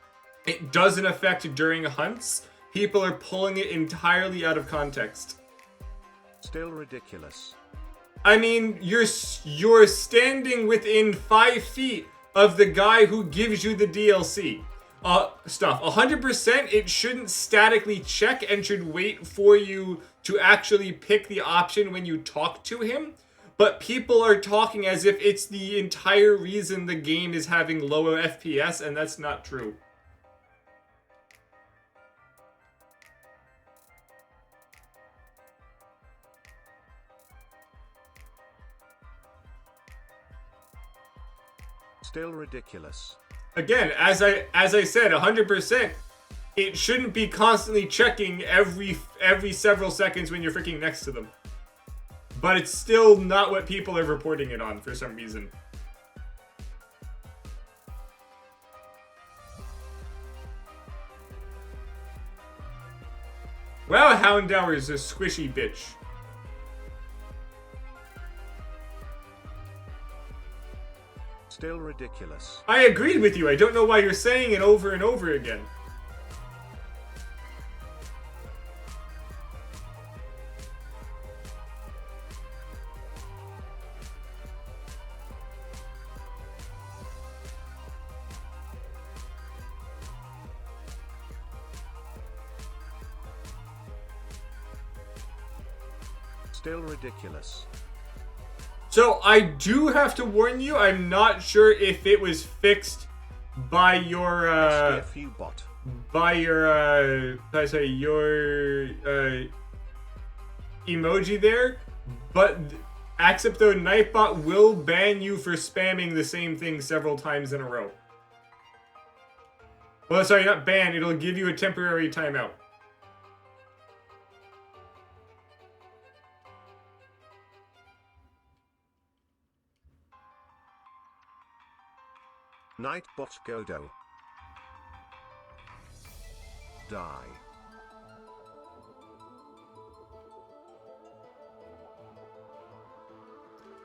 Speaker 1: It doesn't affect during hunts. People are pulling it entirely out of context.
Speaker 5: Still ridiculous.
Speaker 1: I mean, you're standing within 5 feet of the guy who gives you the DLC stuff. 100%, it shouldn't statically check and should wait for you to actually pick the option when you talk to him. But people are talking as if it's the entire reason the game is having lower FPS, and that's not true.
Speaker 5: Still ridiculous.
Speaker 1: Again, as I said, 100%, it shouldn't be constantly checking every several seconds when you're freaking next to them. But it's still not what people are reporting it on for some reason. Wow, Houndour is a squishy bitch.
Speaker 5: Still ridiculous.
Speaker 1: I agreed with you. I don't know why you're saying it over and over again.
Speaker 5: Still ridiculous.
Speaker 1: So I do have to warn you, I'm not sure if it was fixed by your
Speaker 5: SDFU bot.
Speaker 1: by your emoji there, but Accepto Nightbot will ban you for spamming the same thing several times in a row. Well, sorry, not ban, it'll give you a temporary timeout.
Speaker 5: Nightbot Godo. Die.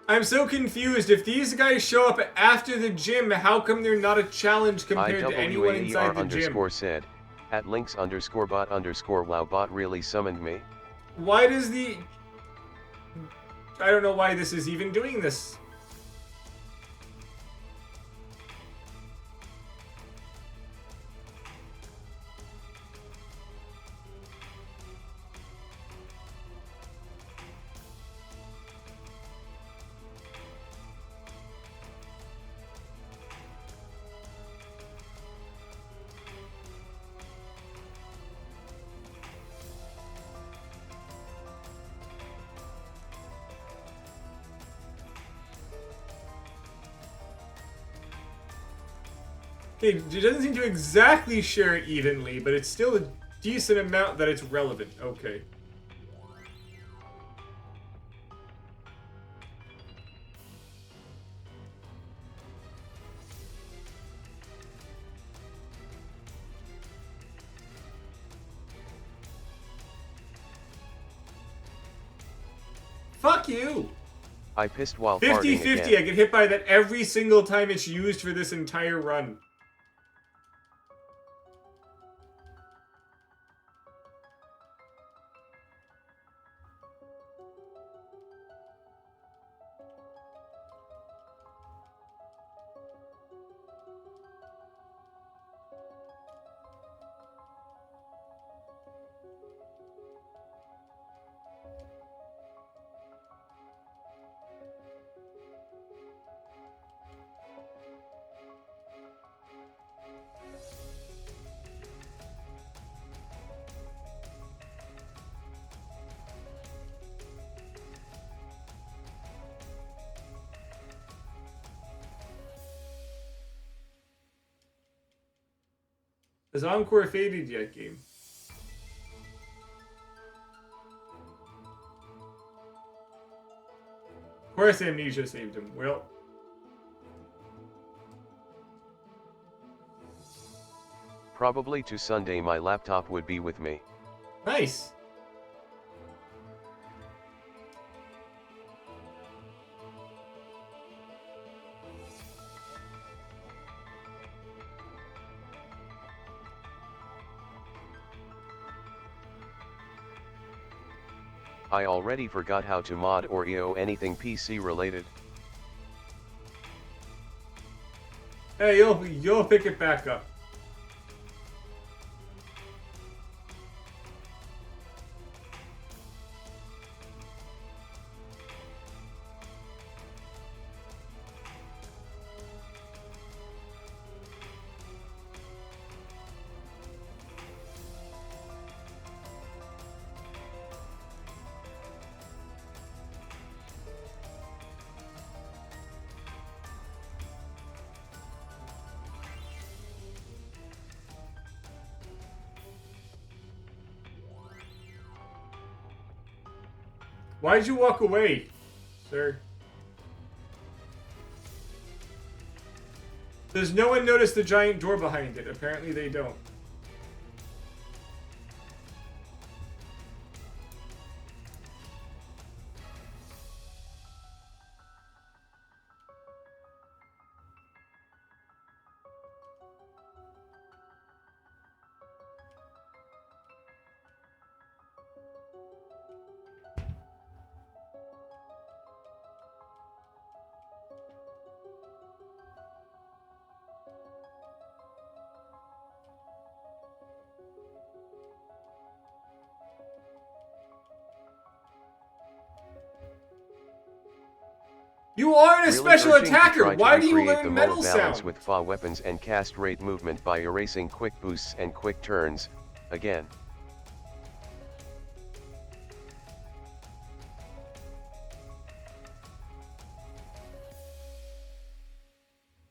Speaker 1: I'm so confused. If these guys show up after the gym, how come they're not a challenge compared to anyone inside the gym?
Speaker 9: IWAER said, at Lynx_bot_wow bot really summoned me.
Speaker 1: Why does the... I don't know why this is even doing this. It doesn't seem to exactly share it evenly, but it's still a decent amount that it's relevant. Okay. Fuck you!
Speaker 9: I pissed while farting
Speaker 1: 50-50,
Speaker 9: again.
Speaker 1: I get hit by that every single time it's used for this entire run. Has Encore faded yet, game? Of course Amnesia saved him. Well...
Speaker 9: Probably to Sunday my laptop would be with me.
Speaker 1: Nice!
Speaker 9: I already forgot how to mod or EO anything PC related.
Speaker 1: Hey, you'll pick it back up. Why'd you walk away, sir? Does no one notice the giant door behind it? Apparently they don't. You aren't a
Speaker 9: Really
Speaker 1: special
Speaker 9: urging to
Speaker 1: attacker!
Speaker 9: try to
Speaker 1: Why do you
Speaker 9: recreate the
Speaker 1: learn
Speaker 9: mode
Speaker 1: metal
Speaker 9: balance
Speaker 1: sound?
Speaker 9: with FA weapons and cast rate movement by erasing quick boosts and quick turns, again.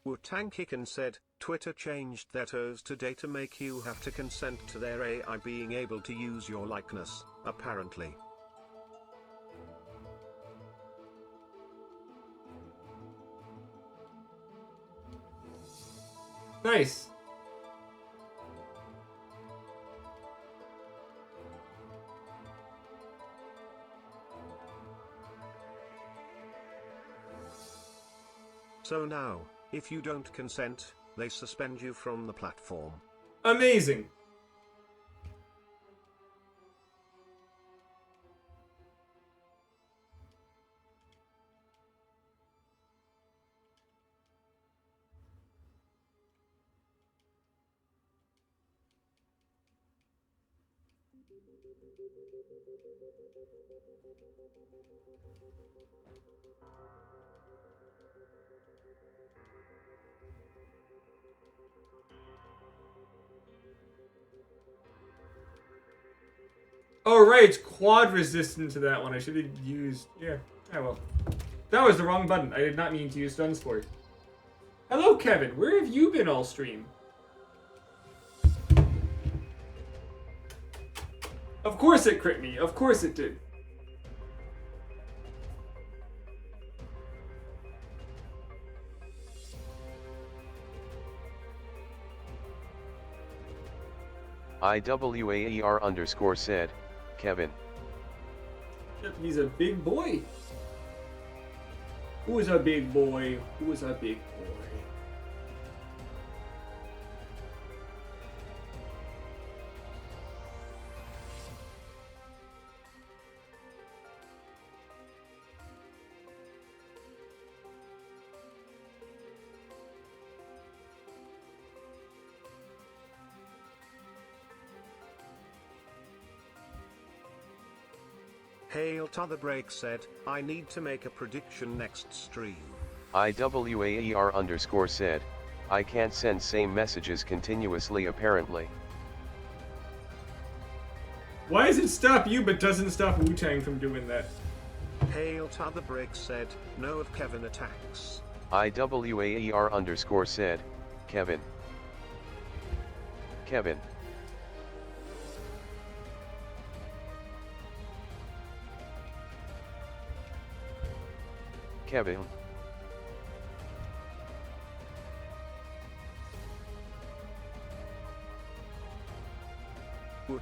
Speaker 5: Wu-Tang Kicken said, Twitter changed their toes today to make you have to consent to their AI being able to use your likeness, apparently.
Speaker 1: Nice.
Speaker 5: So now, if you don't consent, they suspend you from the platform.
Speaker 1: Amazing. Oh right, it's quad resistant to that one. I should have used... Yeah, well. That was the wrong button. I did not mean to use stuns for it. Hello, Kevin. Where have you been all stream? Of course it crit me. Of course it did.
Speaker 9: IWAER_ said, Kevin.
Speaker 1: Yep, he's a big boy. Who's a big boy? Who's a big boy?
Speaker 5: Hail to the break said, I need to make a prediction next stream.
Speaker 9: IWAER_ said, I can't send same messages continuously apparently.
Speaker 1: Why does it stop you but doesn't stop Wu-Tang from doing that?
Speaker 5: Hail to the break said, no if Kevin attacks.
Speaker 9: IWAER_ said, Kevin. Kevin. Kevin.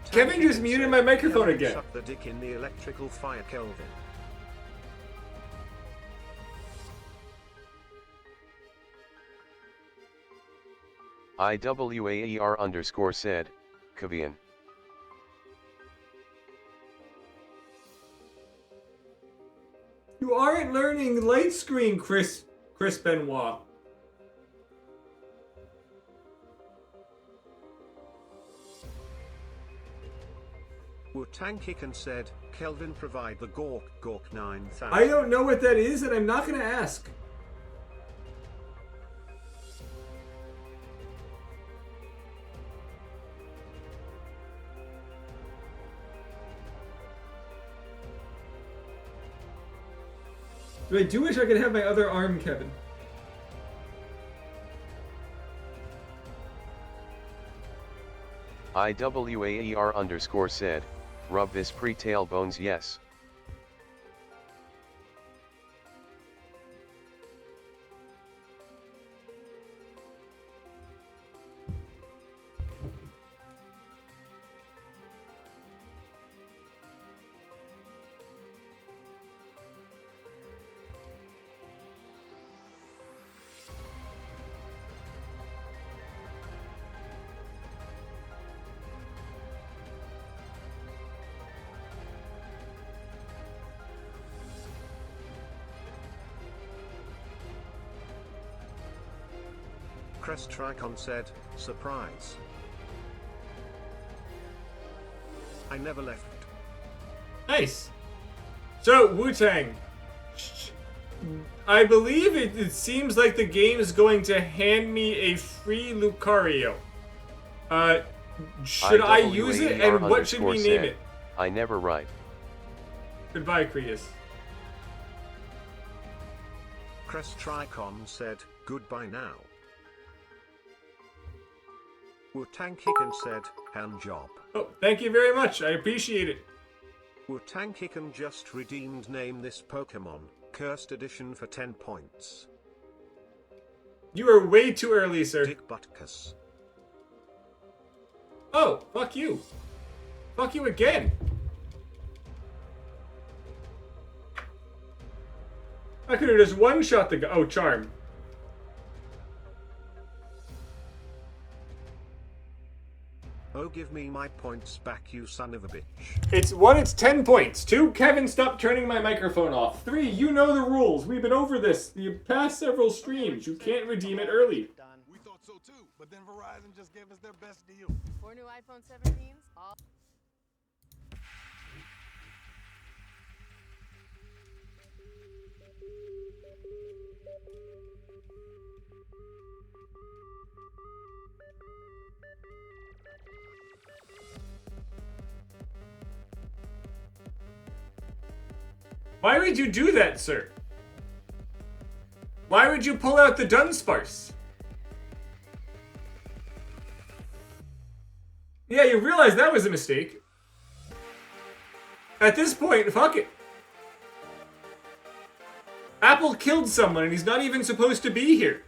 Speaker 1: Kevin just muted my microphone again.
Speaker 5: Suck the dick in the electrical fire, Kelvin.
Speaker 9: IWAER_ said, Kevin.
Speaker 1: You aren't learning light screen, Chris Benoit.
Speaker 5: Wu-Tang Kicken said, Kelvin provide the Gork 9000.
Speaker 1: I don't know what that is, and I'm not gonna ask. But I do wish I could have my other arm, Kevin.
Speaker 9: IWAER_ said, rub this pre-tailbones yes.
Speaker 5: Crest Tricon said, surprise. I never left.
Speaker 1: Nice. So, Wu-Tang. I believe it seems like the game is going to hand me a free Lucario. Should I use it, and what should we name it?
Speaker 9: I never write.
Speaker 1: Goodbye, Cretus.
Speaker 5: Crest Tricon said, goodbye now. Wu-Tang Kicken said, hand job.
Speaker 1: Oh, thank you very much. I appreciate it.
Speaker 5: Wu-Tang Kicken just redeemed name this Pokémon, Cursed Edition for 10 points.
Speaker 1: You are way too early, sir.
Speaker 5: Dick Butkus.
Speaker 1: Oh, fuck you. Fuck you again. I could have just one-shot the guy. Oh, charm.
Speaker 5: Oh, give me my points back, you son of a bitch.
Speaker 1: It's 10 points. 2, Kevin, stop turning my microphone off. 3, you know the rules. We've been over this the past several streams. You can't redeem it early.
Speaker 7: We thought so too, but then Verizon just gave us their best deal.
Speaker 6: 4 new iPhone 17s, all
Speaker 1: Why would you do that, sir? Why would you pull out the Dunsparce? Yeah, you realize that was a mistake. At this point, fuck it. Apple killed someone and he's not even supposed to be here.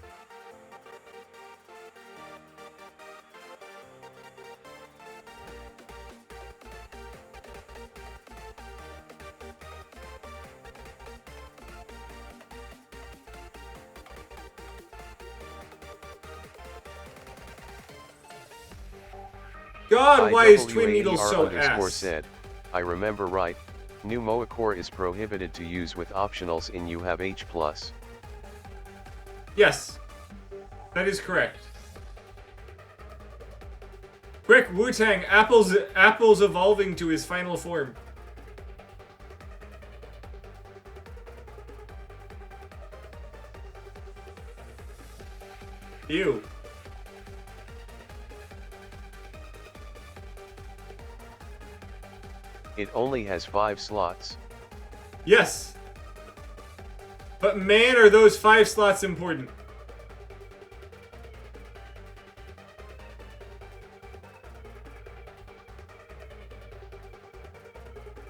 Speaker 1: God, why is Twin Needles so ass?
Speaker 9: Said, I remember right, new MOA core is prohibited to use with optionals in you have H+.
Speaker 1: Yes, that is correct. Quick, Wu-Tang, Apple's evolving to his final form. Ew.
Speaker 9: It only has 5 slots.
Speaker 1: Yes. But man, are those 5 slots important.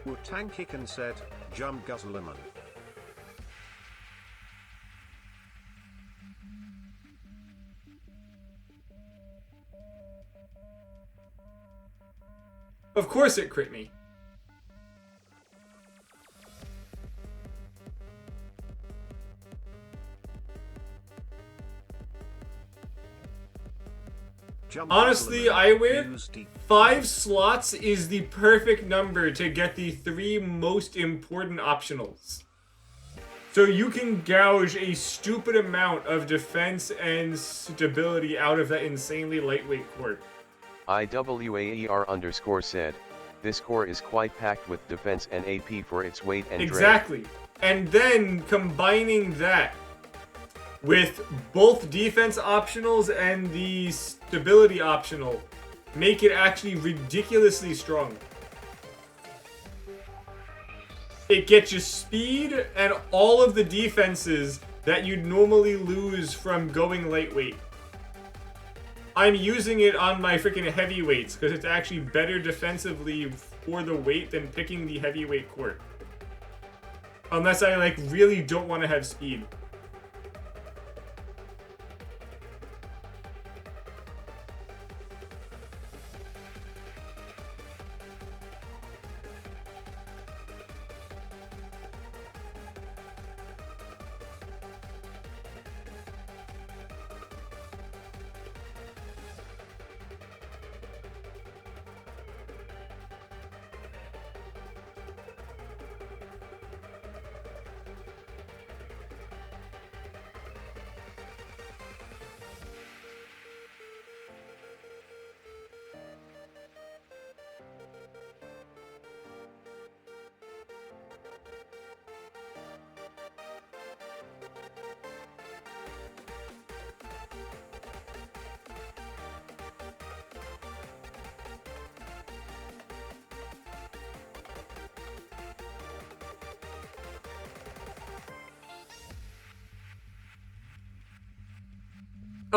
Speaker 5: Wu-Tang Kicken said, Jump Guzzleman.
Speaker 1: Of course it crit me. Honestly, I wear 5 slots is the perfect number to get the 3 most important optionals. So you can gouge a stupid amount of defense and stability out of that insanely lightweight core.
Speaker 9: IWAER_ said, this core is quite packed with defense and AP for its weight and
Speaker 1: Exactly. And then combining that with both defense optionals and the stability optional make it actually ridiculously strong. It gets you speed and all of the defenses that you'd normally lose from going lightweight. I'm using it on my freaking heavyweights because it's actually better defensively for the weight than picking the heavyweight core. Unless I like really don't want to have speed.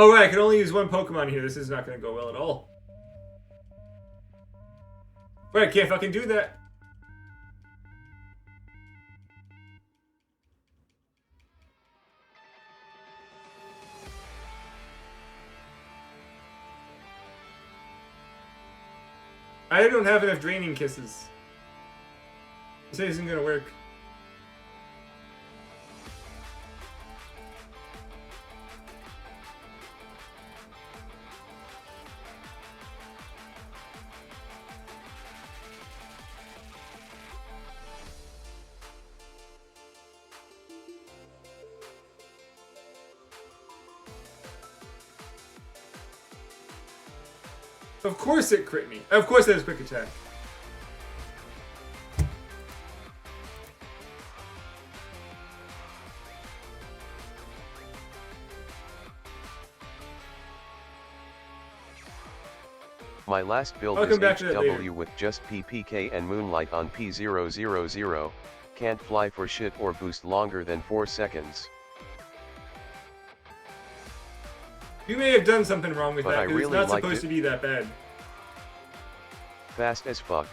Speaker 1: Oh right, I can only use one Pokemon here. This is not going to go well at all. Right, can't fucking do that. I don't have enough draining kisses. This isn't going to work. Of course it crit me. Of course it has quick attack.
Speaker 9: My last build
Speaker 1: I'll
Speaker 9: is
Speaker 1: come back to that
Speaker 9: HW
Speaker 1: later.
Speaker 9: with just PPK and Moonlight on P000, can't fly for shit or boost longer than 4 seconds.
Speaker 1: You may have done something wrong with
Speaker 9: But
Speaker 1: that
Speaker 9: I
Speaker 1: because
Speaker 9: really
Speaker 1: it's not
Speaker 9: liked
Speaker 1: supposed
Speaker 9: it.
Speaker 1: to be that bad.
Speaker 9: Fast as fuck.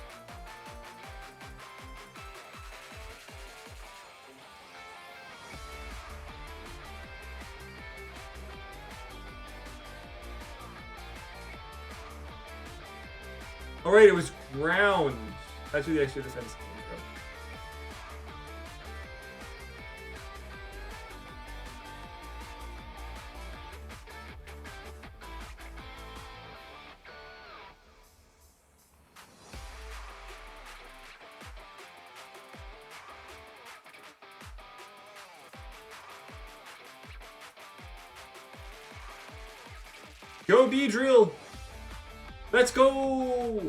Speaker 1: Alright, it was ground. That's where the extra defense came from. Go Beedrill! Let's go!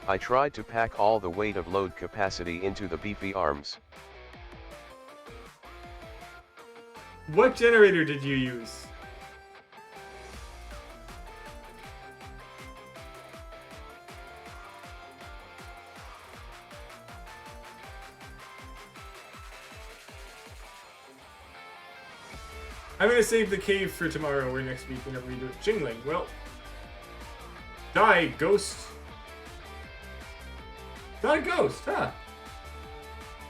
Speaker 9: I tried to pack all the weight of load capacity into the beefy arms.
Speaker 1: What generator did you use? I'm gonna save the cave for tomorrow or next week whenever we do it. Jingling, well. Die, ghost. Not a ghost, huh?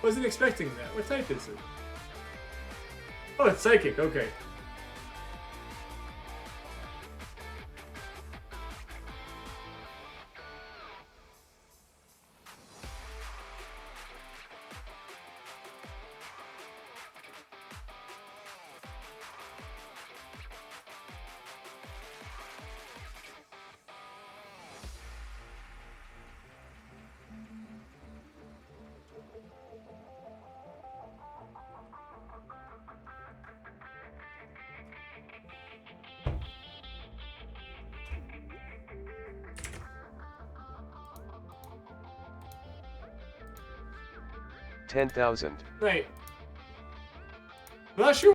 Speaker 1: Wasn't expecting that. What type is it? Oh, it's psychic, okay.
Speaker 9: 10,000.
Speaker 1: Right. I'm not sure